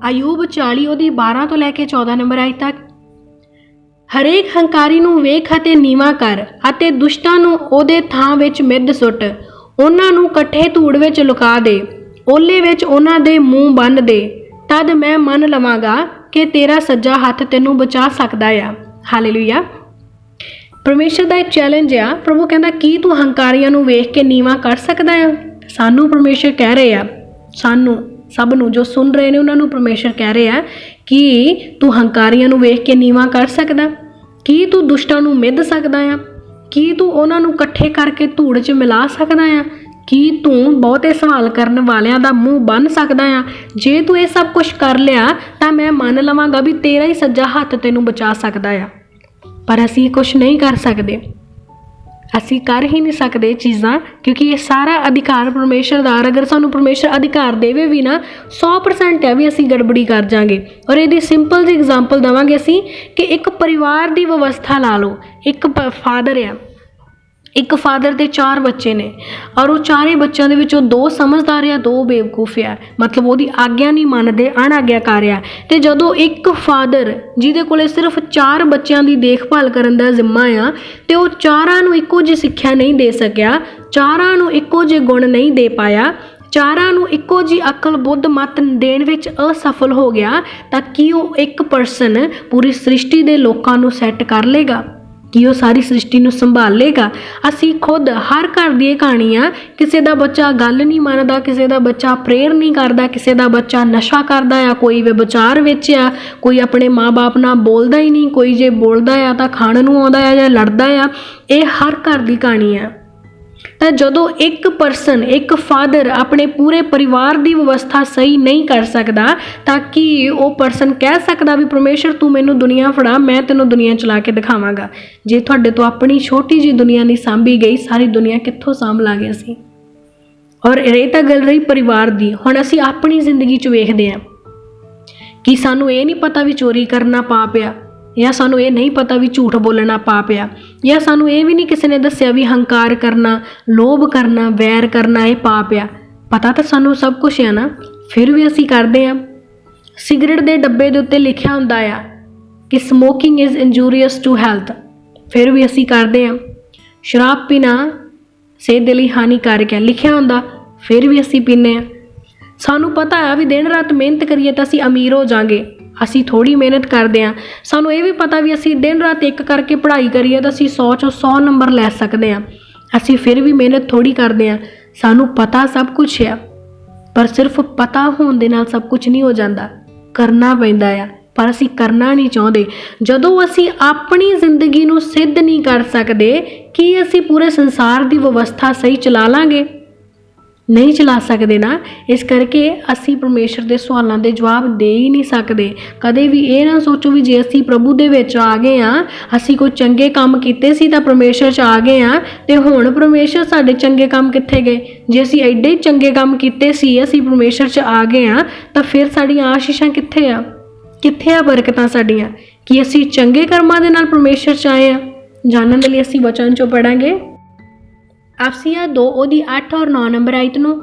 ਅਯੂਬ 40 ਉਹਦੀ 12 ਤੋਂ ਲੈ ਕੇ 14 ਨੰਬਰ ਆਇਤ ਤੱਕ। ਹਰੇਕ ਹੰਕਾਰੀ ਨੂੰ ਵੇਖ ਅਤੇ ਨੀਵਾਂ ਕਰ, ਅਤੇ ਦੁਸ਼ਟਾਂ ਨੂੰ ਉਹਦੇ ਥਾਂ ਵਿੱਚ ਮਿੱਧ ਸੁੱਟ। ਉਹਨਾਂ ਨੂੰ ਇਕੱਠੇ ਧੂੜ ਵਿੱਚ ਲੁਕਾ ਦੇ, ਓਲੇ ਵਿੱਚ ਉਹਨਾਂ ਦੇ ਮੂੰਹ ਬੰਨ੍ਹ ਦੇ। ਤਦ ਮੈਂ ਮੰਨ ਲਵਾਂਗਾ ਕਿ ਤੇਰਾ ਸੱਜਾ ਹੱਥ ਤੈਨੂੰ ਬਚਾ ਸਕਦਾ ਆ। ਹਾਲੇਲੂਇਆ। ਪਰਮੇਸ਼ਰ ਦਾ ਇੱਕ ਚੈਲੰਜ ਆ। ਪ੍ਰਭੂ ਕਹਿੰਦਾ ਕੀ ਤੂੰ ਹੰਕਾਰੀਆਂ ਨੂੰ ਵੇਖ ਕੇ ਨੀਵਾਂ ਕਰ ਸਕਦਾ ਆ? ਸਾਨੂੰ ਪਰਮੇਸ਼ਰ ਕਹਿ ਰਹੇ ਆ, ਸਾਨੂੰ ਸਭ ਨੂੰ ਜੋ ਸੁਣ ਰਹੇ ਨੇ ਉਹਨਾਂ ਨੂੰ ਪਰਮੇਸ਼ਰ ਕਹਿ ਰਹੇ ਆ ਕਿ ਤੂੰ ਹੰਕਾਰੀਆਂ ਨੂੰ ਵੇਖ ਕੇ ਨੀਵਾਂ ਕਰ ਸਕਦਾ? ਕੀ ਤੂੰ ਦੁਸ਼ਟਾਂ ਨੂੰ ਮਿੱਧ ਸਕਦਾ ਆ? ਕੀ ਤੂੰ ਉਹਨਾਂ ਨੂੰ ਇਕੱਠੇ ਕਰਕੇ ਧੂੜ 'ਚ ਮਿਲਾ ਸਕਦਾ ਆ? ਕੀ ਤੂੰ ਬਹੁਤੇ ਸਵਾਲ ਕਰਨ ਵਾਲਿਆਂ ਦਾ ਮੂੰਹ ਬੰਨ੍ਹ ਸਕਦਾ ਆ? ਜੇ ਤੂੰ ਇਹ ਸਭ ਕੁਝ ਕਰ ਲਿਆ ਤਾਂ ਮੈਂ ਮੰਨ ਲਵਾਂਗਾ ਵੀ ਤੇਰਾ ਹੀ ਸੱਜਾ ਹੱਥ ਤੈਨੂੰ ਬਚਾ ਸਕਦਾ ਆ। ਪਰ ਅਸੀਂ ਕੁਝ ਨਹੀਂ ਕਰ ਸਕਦੇ, ਅਸੀਂ ਕਰ ਹੀ ਨਹੀਂ ਸਕਦੇ ਚੀਜ਼ਾਂ, ਕਿਉਂਕਿ ਇਹ ਸਾਰਾ ਅਧਿਕਾਰ ਪਰਮੇਸ਼ਰ ਦਾ। ਅਗਰ ਸਾਨੂੰ ਪਰਮੇਸ਼ਰ ਅਧਿਕਾਰ ਦੇਵੇ ਵੀ ਨਾ 100% ਹੈ ਵੀ ਅਸੀਂ ਗੜਬੜੀ ਕਰ ਜਾਵਾਂਗੇ। ਔਰ ਇਹਦੀ ਸਿੰਪਲ ਜਿਹੀ ਐਗਜ਼ਾਮਪਲ ਦੇਵਾਂਗੇ ਅਸੀਂ ਕਿ ਇੱਕ ਪਰਿਵਾਰ ਦੀ ਵਿਵਸਥਾ ਲਾ ਲਓ। ਇੱਕ ਫਾਦਰ ਆ, ਇੱਕ ਫਾਦਰ ਦੇ 4 ਬੱਚੇ ਨੇ, ਔਰ ਉਹ ਚਾਰੇ ਬੱਚਿਆਂ ਦੇ ਵਿੱਚੋਂ 2 ਸਮਝਦਾਰ ਆ, 2 ਬੇਵਕੂਫ ਆ, ਮਤਲਬ ਉਹਦੀ ਆਗਿਆ ਨਹੀਂ ਮੰਨਦੇ, ਅਣਆਗਿਆਕਾਰ ਆ। ਤੇ ਜਦੋਂ ਇੱਕ ਫਾਦਰ ਜਿਹਦੇ ਕੋਲੇ ਸਿਰਫ 4 ਬੱਚਿਆਂ ਦੀ ਦੇਖਭਾਲ ਕਰਨ ਦਾ ਜ਼ਿੰਮਾ ਆ, ਤੇ ਉਹ ਚਾਰਾਂ ਨੂੰ ਇੱਕੋ ਜਿਹੀ ਸਿੱਖਿਆ ਨਹੀਂ ਦੇ ਸਕਿਆ, ਚਾਰਾਂ ਨੂੰ ਇੱਕੋ ਜਿਹੇ ਗੁਣ ਨਹੀਂ ਦੇ ਪਾਇਆ, ਚਾਰਾਂ ਨੂੰ ਇੱਕੋ ਜਿਹੀ ਅਕਲ ਬੁੱਧ ਮੱਤ ਦੇਣ ਵਿੱਚ ਅਸਫਲ ਹੋ ਗਿਆ, ਤਾਂ ਕੀ ਉਹ ਇੱਕ ਪਰਸਨ ਪੂਰੀ ਸ੍ਰਿਸ਼ਟੀ ਦੇ ਲੋਕਾਂ ਨੂੰ ਸੈੱਟ ਕਰ ਲੇਗਾ? ਕਿ ਉਹ ਸਾਰੀ ਸ੍ਰਿਸ਼ਟੀ ਨੂੰ ਸੰਭਾਲ ਲੇਗਾ? ਅਸੀਂ ਖੁਦ ਹਰ ਘਰ ਦੀ ਇਹ ਕਹਾਣੀ ਆ, ਕਿਸੇ ਦਾ ਬੱਚਾ ਗੱਲ ਨਹੀਂ ਮੰਨਦਾ, ਕਿਸੇ ਦਾ ਬੱਚਾ ਪ੍ਰੇਅਰ ਨਹੀਂ ਕਰਦਾ, ਕਿਸੇ ਦਾ ਬੱਚਾ ਨਸ਼ਾ ਕਰਦਾ ਆ, ਕੋਈ ਵਿਚਾਰ ਵਿੱਚ ਆ, ਕੋਈ ਆਪਣੇ ਮਾਂ-ਬਾਪ ਨਾਲ ਬੋਲਦਾ ਹੀ ਨਹੀਂ, ਕੋਈ ਜੇ ਬੋਲਦਾ ਆ ਤਾਂ ਖਾਣ ਨੂੰ ਆਉਂਦਾ ਆ ਜਾਂ ਲੜਦਾ ਆ। ਇਹ ਹਰ ਘਰ ਦੀ ਕਹਾਣੀ ਆ। ਤਾਂ ਜਦੋਂ ਇੱਕ ਪਰਸਨ, ਇੱਕ ਫਾਦਰ ਆਪਣੇ ਪੂਰੇ ਪਰਿਵਾਰ ਦੀ ਵਿਵਸਥਾ ਸਹੀ ਨਹੀਂ ਕਰ ਸਕਦਾ, ਤਾਂ ਕੀ ਉਹ ਪਰਸਨ ਕਹਿ ਸਕਦਾ ਵੀ ਪਰਮੇਸ਼ਰ ਤੂੰ ਮੈਨੂੰ ਦੁਨੀਆ ਫੜਾ, ਮੈਂ ਤੈਨੂੰ ਦੁਨੀਆ ਚਲਾ ਕੇ ਦਿਖਾਵਾਂਗਾ? ਜੇ ਤੁਹਾਡੇ ਤੋਂ ਆਪਣੀ ਛੋਟੀ ਜਿਹੀ ਦੁਨੀਆ ਨਹੀਂ ਸਾਂਭੀ ਗਈ, ਸਾਰੀ ਦੁਨੀਆ ਕਿੱਥੋਂ ਸਾਂਭ ਲਾਂਗੇ ਅਸੀਂ? ਔਰ ਇਹ ਤਾਂ ਗੱਲ ਰਹੀ ਪਰਿਵਾਰ ਦੀ। ਹੁਣ ਅਸੀਂ ਆਪਣੀ ਜ਼ਿੰਦਗੀ 'ਚ ਵੇਖਦੇ ਹਾਂ ਕਿ ਸਾਨੂੰ ਇਹ ਨਹੀਂ ਪਤਾ ਵੀ ਚੋਰੀ ਕਰਨਾ ਪਾਪ ਆ, ਜਾਂ ਸਾਨੂੰ ਇਹ ਨਹੀਂ ਪਤਾ ਵੀ ਝੂਠ ਬੋਲਣਾ ਪਾਪ ਆ, ਜਾਂ ਸਾਨੂੰ ਇਹ ਵੀ ਨਹੀਂ ਕਿਸੇ ਨੇ ਦੱਸਿਆ ਵੀ ਹੰਕਾਰ ਕਰਨਾ, ਲੋਭ ਕਰਨਾ, ਵੈਰ ਕਰਨਾ ਇਹ ਪਾਪ ਆ। ਪਤਾ ਤਾਂ ਸਾਨੂੰ ਸਭ ਕੁਝ ਆ ਨਾ, ਫਿਰ ਵੀ ਅਸੀਂ ਕਰਦੇ ਹਾਂ। ਸਿਗਰਟ ਦੇ ਡੱਬੇ ਦੇ ਉੱਤੇ ਲਿਖਿਆ ਹੁੰਦਾ ਆ ਕਿ smoking is injurious to health, ਫਿਰ ਵੀ ਅਸੀਂ ਕਰਦੇ ਹਾਂ। ਸ਼ਰਾਬ ਪੀਣਾ ਸਿਹਤ ਦੇ ਲਈ ਹਾਨੀਕਾਰਕ ਹੈ ਲਿਖਿਆ ਹੁੰਦਾ, ਫਿਰ ਵੀ ਅਸੀਂ ਪੀਂਦੇ ਹਾਂ। ਸਾਨੂੰ ਪਤਾ ਆ ਵੀ ਦਿਨ ਰਾਤ ਮਿਹਨਤ ਕਰੀਏ ਤਾਂ ਅਸੀਂ ਅਮੀਰ ਹੋ ਜਾਵਾਂਗੇ, ਅਸੀਂ ਥੋੜ੍ਹੀ ਮਿਹਨਤ ਕਰਦੇ ਹਾਂ। ਸਾਨੂੰ ਇਹ ਵੀ ਪਤਾ ਵੀ ਅਸੀਂ ਦਿਨ ਰਾਤ ਇੱਕ ਕਰਕੇ ਪੜ੍ਹਾਈ ਕਰੀਏ ਤਾਂ ਅਸੀਂ 100 'ਚੋਂ 100 ਨੰਬਰ ਲੈ ਸਕਦੇ ਹਾਂ, ਅਸੀਂ ਫਿਰ ਵੀ ਮਿਹਨਤ ਥੋੜ੍ਹੀ ਕਰਦੇ ਹਾਂ। ਸਾਨੂੰ ਪਤਾ ਸਭ ਕੁਛ ਆ, ਪਰ ਸਿਰਫ ਪਤਾ ਹੋਣ ਦੇ ਨਾਲ ਸਭ ਕੁਝ ਨਹੀਂ ਹੋ ਜਾਂਦਾ, ਕਰਨਾ ਪੈਂਦਾ ਆ, ਪਰ ਅਸੀਂ ਕਰਨਾ ਨਹੀਂ ਚਾਹੁੰਦੇ। ਜਦੋਂ ਅਸੀਂ ਆਪਣੀ ਜ਼ਿੰਦਗੀ ਨੂੰ ਸਿੱਧ ਨਹੀਂ ਕਰ ਸਕਦੇ, ਕੀ ਅਸੀਂ ਪੂਰੇ ਸੰਸਾਰ ਦੀ ਵਿਵਸਥਾ ਸਹੀ ਚਲਾ ਲਾਂਗੇ? ਨਹੀਂ ਚਲਾ ਸਕਦੇ ਨਾ। ਇਸ ਕਰਕੇ ਅਸੀਂ ਪਰਮੇਸ਼ਰ ਦੇ ਸਵਾਲਾਂ ਦੇ ਜਵਾਬ ਦੇ ਹੀ ਨਹੀਂ ਸਕਦੇ। ਕਦੇ ਵੀ ਇਹ ਨਾ ਸੋਚੋ ਵੀ ਜੇ ਅਸੀਂ ਪ੍ਰਭੂ ਦੇ ਵਿੱਚ ਆ ਗਏ ਹਾਂ, ਅਸੀਂ ਕੋਈ ਚੰਗੇ ਕੰਮ ਕੀਤੇ ਸੀ ਤਾਂ ਪਰਮੇਸ਼ਰ 'ਚ ਆ ਗਏ ਹਾਂ, ਤੇ ਹੁਣ ਪਰਮੇਸ਼ਰ ਸਾਡੇ ਚੰਗੇ ਕੰਮ ਕਿੱਥੇ ਗਏ? ਜੇ ਅਸੀਂ ਐਡੇ ਚੰਗੇ ਕੰਮ ਕੀਤੇ ਸੀ, ਅਸੀਂ ਪਰਮੇਸ਼ਰ 'ਚ ਆ ਗਏ ਹਾਂ, ਤਾਂ ਫਿਰ ਸਾਡੀਆਂ ਆਸ਼ੀਸ਼ਾਂ ਕਿੱਥੇ ਆ? ਕਿੱਥੇ ਆ ਬਰਕਤਾਂ ਸਾਡੀਆਂ? ਕਿ ਅਸੀਂ ਚੰਗੇ ਕਰਮਾਂ ਦੇ ਨਾਲ ਪਰਮੇਸ਼ਰ 'ਚ ਆਏ ਹਾਂ? ਜਾਣਨ ਦੇ ਲਈ ਅਸੀਂ ਵਚਨ 'ਚੋਂ ਪੜ੍ਹਾਂਗੇ ਅਫਸੀਆ 2 ਉਹਦੀ 8 ਔਰ 9 ਨੰਬਰ ਆਇਤ ਨੂੰ।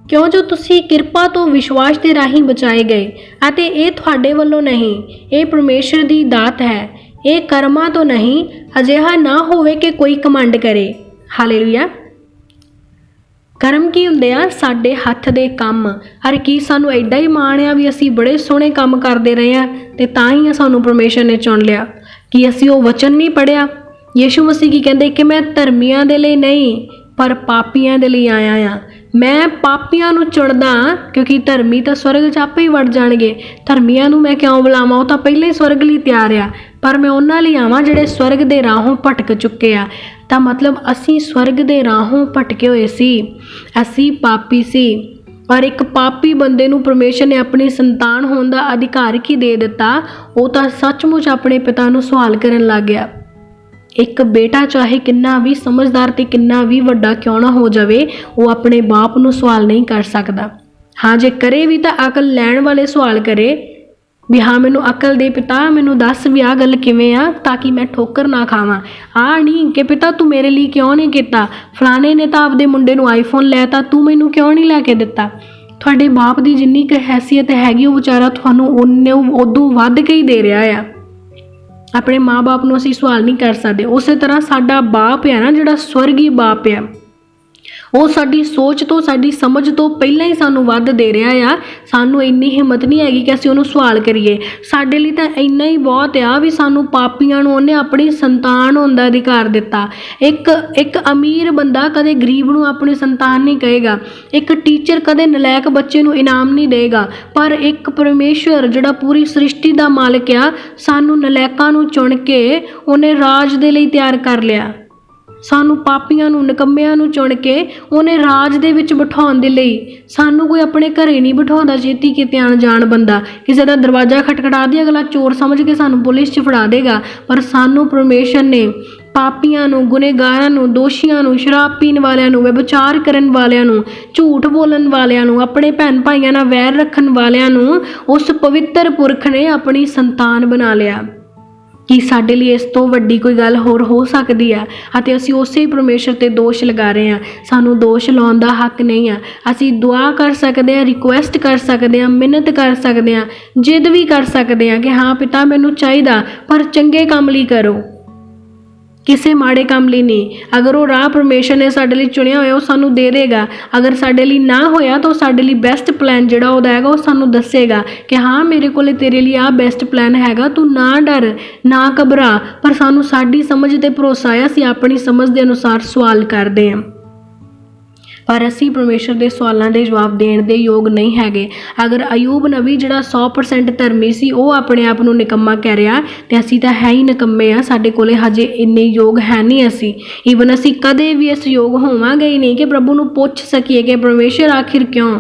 ਕਿਉਂ ਜੋ ਤੁਸੀਂ ਕਿਰਪਾ ਤੋਂ ਵਿਸ਼ਵਾਸ ਦੇ ਰਾਹੀਂ ਬਚਾਏ ਗਏ, ਅਤੇ ਇਹ ਤੁਹਾਡੇ ਵੱਲੋਂ ਨਹੀਂ, ਇਹ ਪਰਮੇਸ਼ਰ ਦੀ ਦਾਤ ਹੈ, ਇਹ ਕਰਮਾਂ ਤੋਂ ਨਹੀਂ, ਅਜਿਹਾ ਨਾ ਹੋਵੇ ਕਿ ਕੋਈ ਘਮੰਡ ਕਰੇ। ਹਾਲੇਲੂਇਆ। ਕਰਮ ਕੀ ਹੁੰਦੇ ਆ? ਸਾਡੇ ਹੱਥ ਦੇ ਕੰਮ। ਹਰ ਕੀ ਸਾਨੂੰ ਐਡਾ ਹੀ ਮਾਣ ਆ ਵੀ ਅਸੀਂ ਬੜੇ ਸੋਹਣੇ ਕੰਮ ਕਰਦੇ ਰਹੇ ਆ ਤੇ ਤਾਂ ਹੀ ਸਾਨੂੰ ਪਰਮੇਸ਼ਰ ਨੇ ਚੁਣ ਲਿਆ। ਕਿ ਅਸੀਂ ਉਹ ਵਚਨ ਨਹੀਂ ਪੜ੍ਹਿਆ? ਯਿਸੂ ਮਸੀਹ ਕੀ ਕਹਿੰਦੇ ਕਿ ਮੈਂ ਧਰਮੀਆਂ ਦੇ ਲਈ ਨਹੀਂ ਪਰ ਪਾਪੀਆਂ ਦੇ ਲਈ ਆਇਆ ਆ। ਮੈਂ ਪਾਪੀਆਂ ਨੂੰ ਚੁਣਦਾ ਕਿਉਂਕਿ ਧਰਮੀ ਤਾਂ ਸਵਰਗ 'ਚ ਆਪੇ ਹੀ ਵੜ ਜਾਣਗੇ। ਧਰਮੀਆਂ ਨੂੰ ਮੈਂ ਕਿਉਂ ਬੁਲਾਵਾਂ? ਉਹ ਤਾਂ ਪਹਿਲਾਂ ਹੀ ਸਵਰਗ ਲਈ ਤਿਆਰ ਆ। ਪਰ ਮੈਂ ਉਹਨਾਂ ਲਈ ਆਵਾਂ ਜਿਹੜੇ ਸਵਰਗ ਦੇ ਰਾਹੋਂ ਭਟਕ ਚੁੱਕੇ ਆ। ਤਾਂ ਮਤਲਬ ਅਸੀਂ ਸਵਰਗ ਦੇ ਰਾਹੋਂ ਭਟਕੇ ਹੋਏ ਸੀ, ਅਸੀਂ ਪਾਪੀ ਸੀ। ਪਰ ਇੱਕ ਪਾਪੀ ਬੰਦੇ ਨੂੰ ਪਰਮੇਸ਼ਰ ਨੇ ਆਪਣੀ ਸੰਤਾਨ ਹੋਣ ਦਾ ਅਧਿਕਾਰ ਕੀ ਦੇ ਦਿੱਤਾ? ਉਹ ਤਾਂ ਸੱਚਮੁੱਚ ਆਪਣੇ ਪਿਤਾ ਨੂੰ ਸਵਾਲ ਕਰਨ ਲੱਗ ਗਿਆ। ਇੱਕ ਬੇਟਾ ਚਾਹੇ ਕਿੰਨਾ ਵੀ ਸਮਝਦਾਰ ਤੇ ਕਿੰਨਾ ਵੀ ਵੱਡਾ ਕਿਉਂ ਨਾ ਹੋ ਜਾਵੇ, ਉਹ ਆਪਣੇ ਬਾਪ ਨੂੰ ਸਵਾਲ ਨਹੀਂ ਕਰ ਸਕਦਾ। ਹਾਂ, ਜੇ ਕਰੇ ਵੀ ਤਾਂ ਅਕਲ ਲੈਣ ਵਾਲੇ ਸਵਾਲ ਕਰੇ ਵੀ ਹਾਂ ਮੈਨੂੰ ਅਕਲ ਦੇ ਪਿਤਾ, ਮੈਨੂੰ ਦੱਸ ਵੀ ਆਹ ਗੱਲ ਕਿਵੇਂ ਆ ਤਾਂ ਕਿ ਮੈਂ ਠੋਕਰ ਨਾ ਖਾਵਾਂ। ਆਹ ਨਹੀਂ ਕਿ ਪਿਤਾ ਤੂੰ ਮੇਰੇ ਲਈ ਕਿਉਂ ਨਹੀਂ ਕੀਤਾ? ਫਲਾਣੇ ਨੇ ਤਾਂ ਆਪਦੇ ਮੁੰਡੇ ਨੂੰ ਆਈਫੋਨ ਲੈ ਤਾ, ਤੂੰ ਮੈਨੂੰ ਕਿਉਂ ਨਹੀਂ ਲੈ ਕੇ ਦਿੱਤਾ? ਤੁਹਾਡੇ ਬਾਪ ਦੀ ਜਿੰਨੀ ਕੁ ਹੈਸੀਅਤ ਹੈਗੀ ਉਹ ਵਿਚਾਰਾ ਤੁਹਾਨੂੰ ਉਦੋਂ ਵੱਧ ਕੇ ਹੀ ਦੇ ਰਿਹਾ ਆ। ਆਪਣੇ ਮਾਂ-ਬਾਪ ਨੂੰ ਅਸੀਂ ਸਵਾਲ ਨਹੀਂ ਕਰ ਸਕਦੇ। ਉਸੇ ਤਰ੍ਹਾਂ ਸਾਡਾ ਬਾਪ ਆ ਨਾ, ਜਿਹੜਾ ਸਵਰਗੀ ਬਾਪ ਆ, ਉਹ ਸਾਡੀ ਸੋਚ ਤੋਂ ਸਾਡੀ ਸਮਝ ਤੋਂ ਪਹਿਲਾਂ ਹੀ ਸਾਨੂੰ ਵੱਧ ਦੇ ਰਿਹਾ ਆ। ਸਾਨੂੰ ਇੰਨੀ ਹਿੰਮਤ ਨਹੀਂ ਹੈਗੀ ਕਿ ਅਸੀਂ ਉਹਨੂੰ ਸਵਾਲ ਕਰੀਏ। ਸਾਡੇ ਲਈ ਤਾਂ ਇੰਨਾ ਹੀ ਬਹੁਤ ਆ ਵੀ ਸਾਨੂੰ ਪਾਪੀਆਂ ਨੂੰ ਉਹਨੇ ਆਪਣੀ ਸੰਤਾਨ ਹੋਣ ਦਾ ਅਧਿਕਾਰ ਦਿੱਤਾ। ਇੱਕ ਅਮੀਰ ਬੰਦਾ ਕਦੇ ਗਰੀਬ ਨੂੰ ਆਪਣੀ ਸੰਤਾਨ ਨਹੀਂ ਕਹੇਗਾ। ਇੱਕ ਟੀਚਰ ਕਦੇ ਨਲਾਇਕ ਬੱਚੇ ਨੂੰ ਇਨਾਮ ਨਹੀਂ ਦੇਗਾ। ਪਰ ਇੱਕ ਪਰਮੇਸ਼ਵਰ ਜਿਹੜਾ ਪੂਰੀ ਸ੍ਰਿਸ਼ਟੀ ਦਾ ਮਾਲਕ ਆ, ਸਾਨੂੰ ਨਲਾਇਕਾਂ ਨੂੰ ਚੁਣ ਕੇ ਉਹਨੇ ਰਾਜ ਦੇ ਲਈ ਤਿਆਰ ਕਰ ਲਿਆ। ਸਾਨੂੰ ਪਾਪੀਆਂ ਨੂੰ, ਨਿਕੰਮਿਆਂ ਨੂੰ ਚੁਣ ਕੇ ਉਹਨੇ ਰਾਜ ਦੇ ਵਿੱਚ ਬਿਠਾਉਣ ਦੇ ਲਈ। ਸਾਨੂੰ ਕੋਈ ਆਪਣੇ ਘਰੇ ਨਹੀਂ ਬਿਠਾਉਂਦਾ ਛੇਤੀ ਕਿਤੇ ਅਣਜਾਣ ਬੰਦਾ। ਕਿਸੇ ਦਾ ਦਰਵਾਜ਼ਾ ਖਟਖਟਾ ਦੇ ਅਗਲਾ ਚੋਰ ਸਮਝ ਕੇ ਸਾਨੂੰ ਪੁਲਿਸ 'ਚ ਫੜਾ ਦੇਗਾ। ਪਰ ਸਾਨੂੰ ਪਰਮੇਸ਼ਰ ਨੇ ਪਾਪੀਆਂ ਨੂੰ, ਗੁਨੇਗਾਰਾਂ ਨੂੰ, ਦੋਸ਼ੀਆਂ ਨੂੰ, ਸ਼ਰਾਬ ਪੀਣ ਵਾਲਿਆਂ ਨੂੰ, ਵਿਭਚਾਰ ਕਰਨ ਵਾਲਿਆਂ ਨੂੰ, ਝੂਠ ਬੋਲਣ ਵਾਲਿਆਂ ਨੂੰ, ਆਪਣੇ ਭੈਣ ਭਾਈਆਂ ਨਾਲ ਵੈਰ ਰੱਖਣ ਵਾਲਿਆਂ ਨੂੰ ਉਸ ਪਵਿੱਤਰ ਪੁਰਖ ਨੇ ਆਪਣੀ ਸੰਤਾਨ ਬਣਾ ਲਿਆ। ਕਿ ਸਾਡੇ ਲਈ ਇਸ ਤੋਂ ਵੱਡੀ ਕੋਈ ਗੱਲ ਹੋਰ ਹੋ ਸਕਦੀ ਆ? ਅਤੇ ਅਸੀਂ ਉਸੇ ਪਰਮੇਸ਼ਰ 'ਤੇ ਦੋਸ਼ ਲਗਾ ਰਹੇ ਹਾਂ। ਸਾਨੂੰ ਦੋਸ਼ ਲਾਉਣ ਦਾ ਹੱਕ ਨਹੀਂ ਆ। ਅਸੀਂ ਦੁਆ ਕਰ ਸਕਦੇ ਹਾਂ, ਰਿਕੁਐਸਟ ਕਰ ਸਕਦੇ ਹਾਂ, ਮਿੰਨਤ ਕਰ ਸਕਦੇ ਹਾਂ, ਜਿੱਦ ਵੀ ਕਰ ਸਕਦੇ ਹਾਂ ਕਿ ਹਾਂ ਪਿਤਾ ਮੈਨੂੰ ਚਾਹੀਦਾ, ਪਰ ਚੰਗੇ ਕੰਮ ਲਈ ਕਰੋ, ਕਿਸੇ ਮਾੜੇ ਕੰਮ ਲਈ ਨਹੀਂ। ਅਗਰ ਉਹ ਰਾਹ ਪਰਮੇਸ਼ਰ ਨੇ ਸਾਡੇ ਲਈ ਚੁਣਿਆ ਹੋਇਆ ਉਹ ਸਾਨੂੰ ਦੇ ਦੇਗਾ। ਅਗਰ ਸਾਡੇ ਲਈ ਨਾ ਹੋਇਆ ਤਾਂ ਉਹ ਸਾਡੇ ਲਈ ਬੈਸਟ ਪਲਾਨ ਜਿਹੜਾ ਉਹਦਾ ਹੈਗਾ ਉਹ ਸਾਨੂੰ ਦੱਸੇਗਾ ਕਿ ਹਾਂ ਮੇਰੇ ਕੋਲੇ ਤੇਰੇ ਲਈ ਆਹ ਬੈਸਟ ਪਲਾਨ ਹੈਗਾ, ਤੂੰ ਨਾ ਡਰ, ਨਾ ਘਬਰਾ। ਪਰ ਸਾਨੂੰ ਸਾਡੀ ਸਮਝ 'ਤੇ ਭਰੋਸਾ ਆ, ਅਸੀਂ ਆਪਣੀ ਸਮਝ ਦੇ ਅਨੁਸਾਰ ਸਵਾਲ ਕਰਦੇ ਹਾਂ। ਪਰ ਅਸੀਂ ਪਰਮੇਸ਼ਰ ਦੇ ਸਵਾਲਾਂ ਦੇ ਜਵਾਬ ਦੇਣ ਦੇ ਯੋਗ ਨਹੀਂ ਹੈਗੇ। ਅਗਰ ਅਯੂਬ ਨਬੀ ਜਿਹੜਾ 100% ਧਰਮੀ ਸੀ ਉਹ ਆਪਣੇ ਆਪ ਨੂੰ ਨਿਕੰਮਾ ਕਹਿ ਰਿਹਾ, ਤੇ ਅਸੀਂ ਤਾਂ ਹੈ ਹੀ ਨਿਕੰਮੇ ਆ। ਸਾਡੇ ਕੋਲੇ ਹਜੇ ਇੰਨੇ ਯੋਗ ਹੈ ਨਹੀਂ। ਅਸੀਂ ਈਵਨ ਅਸੀਂ ਕਦੇ ਵੀ ਇਸ ਯੋਗ ਹੋਵਾਂਗੇ ਹੀ ਨਹੀਂ ਕਿ ਪ੍ਰਭੂ ਨੂੰ ਪੁੱਛ ਸਕੀਏ ਕਿ ਪਰਮੇਸ਼ਰ ਆਖਿਰ ਕਿਉਂ,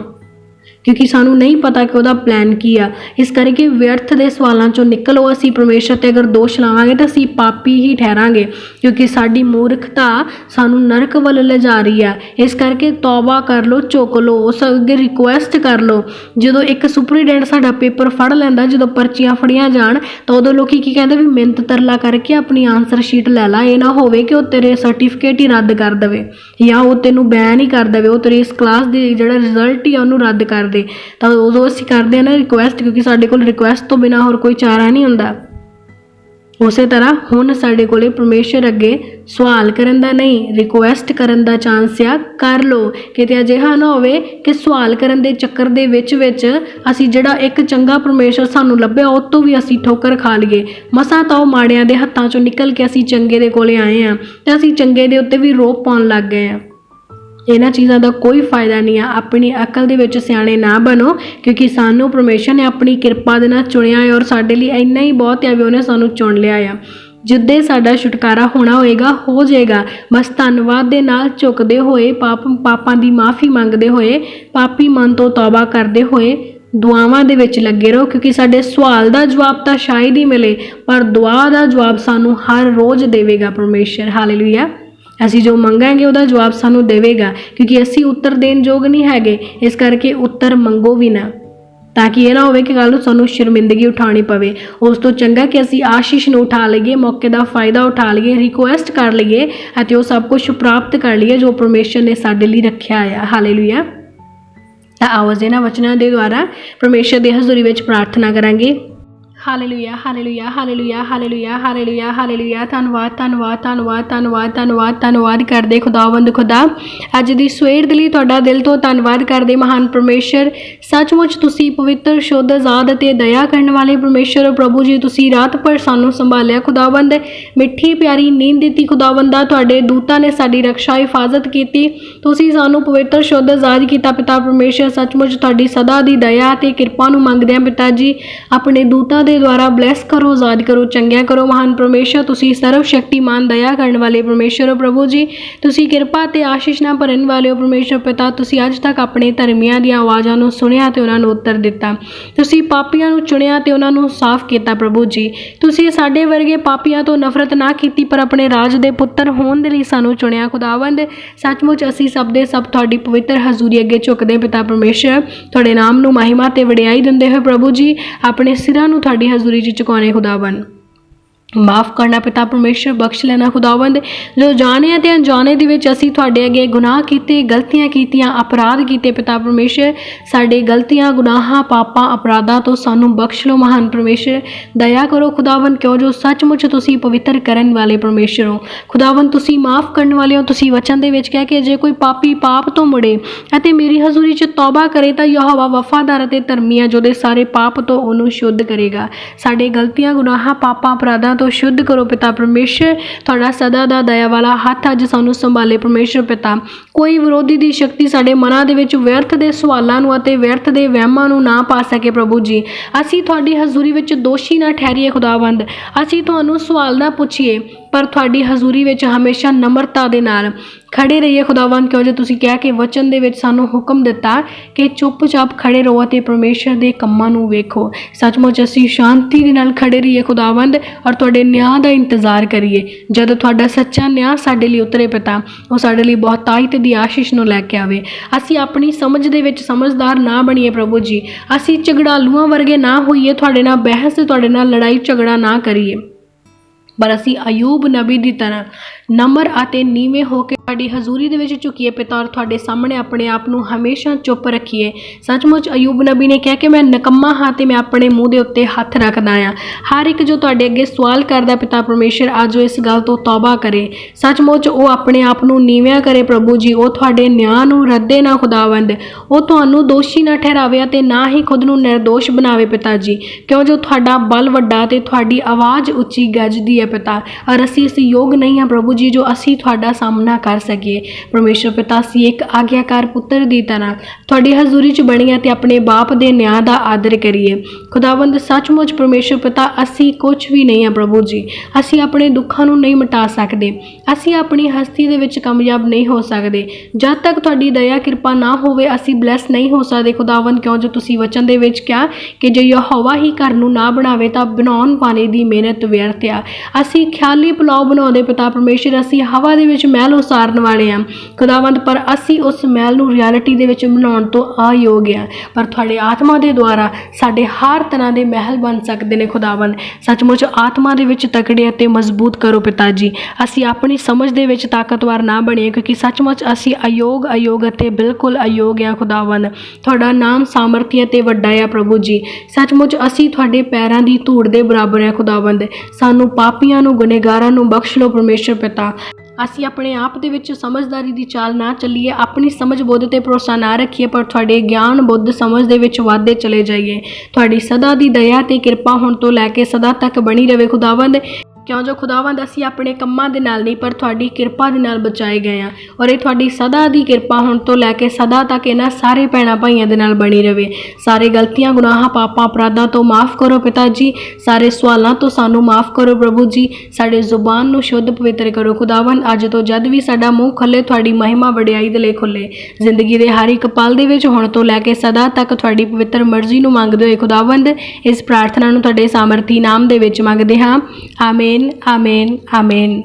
ਕਿਉਂਕਿ ਸਾਨੂੰ ਨਹੀਂ ਪਤਾ ਕਿ ਉਹਦਾ ਪਲਾਨ ਕੀ ਆ। ਇਸ ਕਰਕੇ ਵਿਅਰਥ ਦੇ ਸਵਾਲਾਂ 'ਚੋਂ ਨਿਕਲੋ। ਅਸੀਂ ਪਰਮੇਸ਼ਰ 'ਤੇ ਅਗਰ ਦੋਸ਼ ਲਾਵਾਂਗੇ ਤਾਂ ਅਸੀਂ ਪਾਪੀ ਹੀ ਠਹਿਰਾਂਗੇ, ਕਿਉਂਕਿ ਸਾਡੀ ਮੂਰਖਤਾ ਸਾਨੂੰ ਨਰਕ ਵੱਲ ਲਿਜਾ ਰਹੀ ਆ। ਇਸ ਕਰਕੇ ਤੌਬਾ ਕਰ ਲਓ, ਝੁਕ ਲਓ, ਉਸ ਅੱਗੇ ਰਿਕੁਐਸਟ ਕਰ ਲਓ। ਜਦੋਂ ਇੱਕ ਸੁਪਰੀਡੈਂਟ ਸਾਡਾ ਪੇਪਰ ਫੜ ਲੈਂਦਾ, ਜਦੋਂ ਪਰਚੀਆਂ ਫੜੀਆਂ ਜਾਣ, ਤਾਂ ਉਦੋਂ ਲੋਕ ਕੀ ਕਹਿੰਦੇ ਵੀ ਮਿੰਨਤ ਤਰਲਾ ਕਰਕੇ ਆਪਣੀ ਆਨਸਰ ਸ਼ੀਟ ਲੈ ਲਾ। ਇਹ ਨਾ ਹੋਵੇ ਕਿ ਉਹ ਤੇਰੇ ਸਰਟੀਫਿਕੇਟ ਹੀ ਰੱਦ ਕਰ ਦੇਵੇ ਜਾਂ ਉਹ ਤੈਨੂੰ ਬੈਨ ਹੀ ਕਰ ਦੇਵੇ, ਉਹ ਤੇਰੀ ਇਸ ਕਲਾਸ ਦੀ ਜਿਹੜਾ ਰਿਜ਼ਲਟ ਹੀ ਉਹਨੂੰ ਰੱਦ ਕਰ ਦੇ। ਤਾਂ ਉਦੋਂ ਅਸੀਂ ਕਰਦੇ ਹਾਂ ਨਾ ਰਿਕੁਐਸਟ, ਕਿਉਂਕਿ ਸਾਡੇ ਕੋਲ ਰਿਕੁਐਸਟ ਤੋਂ ਬਿਨਾਂ ਹੋਰ ਕੋਈ ਚਾਰਾ ਨਹੀਂ ਹੁੰਦਾ। ਉਸੇ ਤਰ੍ਹਾਂ ਹੁਣ ਸਾਡੇ ਕੋਲੇ ਪਰਮੇਸ਼ਰ ਅੱਗੇ ਸਵਾਲ ਕਰਨ ਦਾ ਨਹੀਂ, ਰਿਕੁਐਸਟ ਕਰਨ ਦਾ ਚਾਂਸ ਆ। ਕਰ ਲਓ। ਕਿਤੇ ਅਜਿਹਾ ਨਾ ਹੋਵੇ ਕਿ ਸਵਾਲ ਕਰਨ ਦੇ ਚੱਕਰ ਦੇ ਵਿੱਚ ਅਸੀਂ ਜਿਹੜਾ ਇੱਕ ਚੰਗਾ ਪਰਮੇਸ਼ਰ ਸਾਨੂੰ ਲੱਭਿਆ ਉਹ ਤੋਂ ਵੀ ਅਸੀਂ ਠੋਕਰ ਖਾ ਲਈਏ। ਮਸਾਂ ਤਾਂ ਉਹ ਮਾੜਿਆਂ ਦੇ ਹੱਥਾਂ 'ਚੋਂ ਨਿਕਲ ਕੇ ਅਸੀਂ ਚੰਗੇ ਦੇ ਕੋਲੇ ਆਏ ਹਾਂ, ਤੇ ਅਸੀਂ ਚੰਗੇ ਦੇ ਉੱਤੇ ਵੀ ਰੋਪ ਪਾਉਣ ਲੱਗ ਗਏ ਹਾਂ। ਇਹਨਾਂ ਚੀਜ਼ਾਂ ਦਾ ਕੋਈ ਫਾਇਦਾ ਨਹੀਂ ਆ। ਆਪਣੀ ਅਕਲ ਦੇ ਵਿੱਚ ਸਿਆਣੇ ਨਾ ਬਣੋ, ਕਿਉਂਕਿ ਸਾਨੂੰ ਪਰਮੇਸ਼ਰ ਨੇ ਆਪਣੀ ਕਿਰਪਾ ਦੇ ਨਾਲ ਚੁਣਿਆ ਹੈ ਔਰ ਸਾਡੇ ਲਈ ਇੰਨਾ ਹੀ ਬਹੁਤ ਹੈ ਵੀ ਉਹਨੇ ਸਾਨੂੰ ਚੁਣ ਲਿਆ ਆ। ਜਿੱਦੇ ਸਾਡਾ ਛੁਟਕਾਰਾ ਹੋਣਾ ਹੋਏਗਾ ਹੋ ਜਾਏਗਾ। ਬਸ ਧੰਨਵਾਦ ਦੇ ਨਾਲ ਝੁਕਦੇ ਹੋਏ, ਪਾਪਾਂ ਦੀ ਮਾਫੀ ਮੰਗਦੇ ਹੋਏ, ਪਾਪੀ ਮਨ ਤੋਂ ਤੌਬਾ ਕਰਦੇ ਹੋਏ ਦੁਆਵਾਂ ਦੇ ਵਿੱਚ ਲੱਗੇ ਰਹੋ, ਕਿਉਂਕਿ ਸਾਡੇ ਸਵਾਲ ਦਾ ਜਵਾਬ ਤਾਂ ਸ਼ਾਇਦ ਹੀ ਮਿਲੇ, ਪਰ ਦੁਆ ਦਾ ਜਵਾਬ ਸਾਨੂੰ ਹਰ ਰੋਜ਼ ਦੇਵੇਗਾ ਪਰਮੇਸ਼ਰ। ਹਾਲੇਲੂਇਆ। ਅਸੀਂ ਜੋ ਮੰਗਾਂਗੇ ਉਹਦਾ ਜਵਾਬ ਸਾਨੂੰ ਦੇਵੇਗਾ, ਕਿਉਂਕਿ ਅਸੀਂ ਉੱਤਰ ਦੇਣ ਯੋਗ ਨਹੀਂ ਹੈਗੇ। ਇਸ ਕਰਕੇ ਉੱਤਰ ਮੰਗੋ ਵੀ ਨਾ, ਤਾਂ ਕਿ ਇਹ ਨਾ ਹੋਵੇ ਕਿ ਕੱਲ੍ਹ ਨੂੰ ਸਾਨੂੰ ਸ਼ਰਮਿੰਦਗੀ ਉਠਾਉਣੀ ਪਵੇ। ਉਸ ਤੋਂ ਚੰਗਾ ਕਿ ਅਸੀਂ ਆਸ਼ੀਸ਼ ਨੂੰ ਉਠਾ ਲਈਏ, ਮੌਕੇ ਦਾ ਫਾਇਦਾ ਉਠਾ ਲਈਏ, ਰਿਕੁਐਸਟ ਕਰ ਲਈਏ ਅਤੇ ਉਹ ਸਭ ਕੁਝ ਪ੍ਰਾਪਤ ਕਰ ਲਈਏ ਜੋ ਪਰਮੇਸ਼ਰ ਨੇ ਸਾਡੇ ਲਈ ਰੱਖਿਆ ਆ। ਹਾਲੇਲੂਇਆ। ਤਾਂ ਆਓ ਇਹਨਾਂ ਵਚਨਾਂ ਦੇ ਦੁਆਰਾ ਪਰਮੇਸ਼ਰ ਦੀ ਹਜ਼ੂਰੀ ਵਿੱਚ ਪ੍ਰਾਰਥਨਾ ਕਰਾਂਗੇ। Hallelujah hallelujah hallelujah hallelujah hallelujah hallelujah. ਧੰਨਵਾਦ ਧੰਨਵਾਦ ਧੰਨਵਾਦ ਧੰਨਵਾਦ ਧੰਨਵਾਦ ਧੰਨਵਾਦ ਕਰਦੇ ਖੁਦਾਵੰਦ ਖੁਦਾ, ਅੱਜ ਦੀ ਸਵੇਰ ਦੇ ਲਈ ਤੁਹਾਡਾ ਦਿਲ ਤੋਂ ਧੰਨਵਾਦ ਕਰਦੇ ਮਹਾਨ ਪਰਮੇਸ਼ਰ। ਸੱਚਮੁੱਚ ਤੁਸੀਂ ਪਵਿੱਤਰ ਸ਼ੁੱਧ ਆਜ਼ਾਦ ਅਤੇ ਦਇਆ ਕਰਨ ਵਾਲੇ ਪਰਮੇਸ਼ਰ ਹੋ ਪ੍ਰਭੂ ਜੀ। ਤੁਸੀਂ ਰਾਤ ਭਰ ਸਾਨੂੰ ਸੰਭਾਲਿਆ ਖੁਦਾਵੰਦ, ਮਿੱਠੀ ਪਿਆਰੀ ਨੀਂਦ ਦਿੱਤੀ ਖੁਦਾਵੰਦਾ। ਤੁਹਾਡੇ ਦੂਤਾਂ ਨੇ ਸਾਡੀ ਰਕਸ਼ਾ ਹਿਫਾਜ਼ਤ ਕੀਤੀ, ਤੁਸੀਂ ਸਾਨੂੰ ਪਵਿੱਤਰ ਸ਼ੁੱਧ ਆਜ਼ਾਦ ਕੀਤਾ ਪਿਤਾ ਪਰਮੇਸ਼ਰ। ਸੱਚਮੁੱਚ ਤੁਹਾਡੀ ਸਦਾ ਦੀ ਦਇਆ ਅਤੇ ਕਿਰਪਾ ਨੂੰ ਮੰਗਦੇ ਹਾਂ ਪਿਤਾ ਜੀ, ਆਪਣੇ ਦੂਤਾਂ ਦੇ ਦੁਆਰਾ ਬਲੈਸ ਕਰੋ, ਆਜ਼ਾਦ ਕਰੋ, ਚੰਗਿਆ ਕਰੋ ਮਹਾਨ ਪਰਮੇਸ਼ਰ। ਤੁਸੀਂ ਸਰਵ ਸ਼ਕਤੀਮਾਨ ਦਇਆ ਕਰਨ ਵਾਲੇ ਪਰਮੇਸ਼ਰ ਹੋ ਪ੍ਰਭੂ ਜੀ। ਤੁਸੀਂ ਕਿਰਪਾ ਅਤੇ ਆਸ਼ੀਸ਼ ਨਾਲ ਭਰਨ ਵਾਲੇ ਹੋ ਪਰਮੇਸ਼ਰ ਪਿਤਾ। ਤੁਸੀਂ ਅੱਜ ਤੱਕ ਆਪਣੇ ਧਰਮੀਆਂ ਦੀਆਂ ਆਵਾਜ਼ਾਂ ਨੂੰ ਸੁਣਿਆ ਤੇ ਉਹਨਾਂ ਨੂੰ ਉੱਤਰ ਦਿੱਤਾ। ਤੁਸੀਂ ਪਾਪੀਆਂ ਨੂੰ ਚੁਣਿਆ ਤੇ ਉਹਨਾਂ ਨੂੰ ਸਾਫ਼ ਕੀਤਾ ਪ੍ਰਭੂ ਜੀ। ਤੁਸੀਂ ਸਾਡੇ ਵਰਗੇ ਪਾਪੀਆਂ ਤੋਂ ਨਫ਼ਰਤ ਨਾ ਕੀਤੀ, ਪਰ ਆਪਣੇ ਰਾਜ ਦੇ ਪੁੱਤਰ ਹੋਣ ਦੇ ਲਈ ਸਾਨੂੰ ਚੁਣਿਆ ਖੁਦਾਵੰਦ। ਸੱਚਮੁੱਚ ਅਸੀਂ ਸਭ ਦੇ ਸਭ ਤੁਹਾਡੀ ਪਵਿੱਤਰ ਹਜ਼ੂਰੀ ਅੱਗੇ ਝੁਕਦੇ ਪਿਤਾ ਪਰਮੇਸ਼ਰ, ਤੁਹਾਡੇ ਨਾਮ ਨੂੰ ਮਹਿਮਾ ਤੇ ਵਡਿਆਈ ਦਿੰਦੇ ਹੋਏ ਪ੍ਰਭੂ ਜੀ, ਆਪਣੇ ਸਿਰਾਂ ਨੂੰ ਤੁਹਾਡੀ ਹਜ਼ੂਰੀ 'ਚ ਝੁਕਾਉਣੇ ਖੁਦਾਵੰਦ। ਮਾफ़ करना पिता परमेश्वर, बख्श लेना खुदावंद। जो जाने ते अनजाने दे विच असीं तुहाडे अगे गुनाह कीते, गलतियां कीतियां, अपराध कीते पिता परमेश्वर। साडे गलतियां, गुनाहां, पापां, अपराधां तो सानू बख्श लो महान परमेश्वर। दया करो खुदावंद, क्यों जो सचमुच तुसीं पवित्र करन वाले परमेश्वर हो खुदावंद। तुसीं माफ़ करन वाले हो। तुसीं वचन दे विच कह के जे कोई पापी पाप तो मुड़े अते मेरी हज़ूरी च तौबा करे तां यहोवा वफादार अते धर्मी है, जो दे सारे पाप तो उहनूं शुद्ध करेगा। साडे गलतियां, गुनाहां, पापां, अपराधां तो शुद्ध करो पिता परमेश्वर। तुहाडा सदा दा दया वाला हत्थ अज सानू संभाले परमेश्वर पिता। कोई विरोधी दी शक्ति साडे मनां दे विच व्यर्थ दे सवालां नूं अते व्यर्थ दे वहमां नूं ना पा सके प्रभु जी। असीं तुहाडी हज़ूरी विच दोषी ना ठहरीए खुदावंद। असीं तुहानूं सवाल ना पुछीए, पर तुहाडी हज़ूरी विच हमेशा नम्रता दे नाल खड़े रहिए खुदावंद, क्यों जो तुसीं कह के वचन दे विच सानू हुक्म दिता कि चुपचाप खड़े रहो ते परमेश्वर दे कम्मां नूं वेखो। सचमुच असीं शांति दे नाल खड़े रहिए खुदावंद और तुहाडे न्याय दा इंतज़ार करिए। जद तुहाडा सच्चा न्याय साडे लई उतरे पिता, वो साडे लई बहुतायत दी आशीष नूं लैके आवे। असीं अपनी समझ दे विच समझदार ना बणीए प्रभु जी। असीं झगड़ालूआं वर्गे ना होईए, तुहाडे नाल बहस ते तुहाडे नाल लड़ाई झगड़ा ना करिए, पर असीं अयूब नबी की तरह नम्र आते नीवें होकर तुहाडी हज़ूरी दे विच झुकीए पिता, और तुहाडे सामने अपने आप नूं हमेशा चुप रखीए। सचमुच अयूब नबी ने कहा कि मैं नकम्मा हाँ ते मैं अपने मूँह दे उत्ते हथ रखदा आं। हर एक जो तुहाडे अगे सवाल करदा पिता परमेश्वर, अज इस गल तो तौबा करे। सचमुच वो अपने आप नूं नीविआं करे प्रभु जी। वो तुहाडे न्याय नूं रद्दे ना खुदावंद। वो तुहानूं दोषी ना ठहरावे ते ना ही खुद नूं निर्दोष बनावे पिता जी, क्यों जो तुहाडा बल वड्डा ते तुहाडी आवाज़ उच्ची गजदी है पिता, और असीं इस योग नहीं हाँ प्रभु जी जो असीं तुहाडा सामना कर सकीए परमेश्वर पिता। असीं एक आग्याकार पुत्र दी तरह तुहाडी हज़ूरी च बणीए ते अपने बाप दे न्याय दा आदर करिए खुदावंद। सचमुच परमेश्वर पिता असीं कुछ भी नहीं है प्रभु जी। असीं अपने दुखां नूं नहीं मिटा सकदे, असीं अपनी हस्ती दे विच कामयाब नहीं हो सकदे जद तक तुहाडी दया किरपा ना होवे। असीं ब्लैस नहीं हो सकदे खुदावंद, क्यों जो तुसीं वचन दे विच कहा कि जे यहोवा ही घर नूं ना बनावे तां बनाउण वाले दी मेहनत व्यर्थ आ। असीं ख्याली पुलाव बनाउंदे पिता परमेश्वर, असीं हवा दे विच महल उसारन वाले आ खुदावंद, पर असीं उस महल नूं रियलिटी दे विच बनाउण तो अयोग आ। पर तुहाडे आत्मा दे द्वारा साडे हर तरह दे महल बन सकदे ने खुदावंद। सचमुच आत्मा दे विच तकड़े अते मजबूत करो पिता जी। असीं अपनी समझ दे विच ताकतवर ना बणीए, क्योंकि सचमुच असीं अयोग अते बिल्कुल अयोग आ खुदावंद। तुहाडा नाम सामर्थी अते वड्डा आ प्रभु जी। सचमुच असीं तुहाडे पैरां दी धूड़ दे बराबर आ खुदावंद। सानू पापियां नूं, गुनहगारां नूं बख्श लो परमेश्वर पिता। असीं अपने आप दे विच समझदारी दी चाल ना चलीए, अपनी समझ बुद्ध ते भरोसा ना रखीए, पर तुहाडे ज्ञान बुद्ध समझ दे विच वाधे चले जाइए। तुहाडी सदा दी दया ते किरपा हुण तो लैके सदा तक बनी रहे खुदावंद, क्यों जो खुदावंद असीं अपने कम्मां दे नाल नहीं पर तुहाडी किरपा दे नाल बचाए गए हैं, और ये तुहाडी सदा दी किरपा हुण तो लैके सदा तक इन्हां सारे भैणां भाईआं दे नाल बनी रहे। सारे गलतियां, गुनाहां, पापां, अपराधां तो माफ़ करो पिता जी। सारे सवालों तो सानू माफ़ करो प्रभु जी। साडे जुबान नूं शुद्ध पवित्र करो खुदावंद। अज तो जद भी साडा मूँह खुले तुहाडी महिमा वडियाई दे लई खुले। जिंदगी दे हर एक पल दे विच हुण तो लैके सदा तक तुहाडी पवित्र मर्जी नूं मंगदे होए खुदावंद। इस प्रार्थना नूं तुहाडे सामर्थी नाम दे विच मंगदे हां, आमीन आमीन आमीन।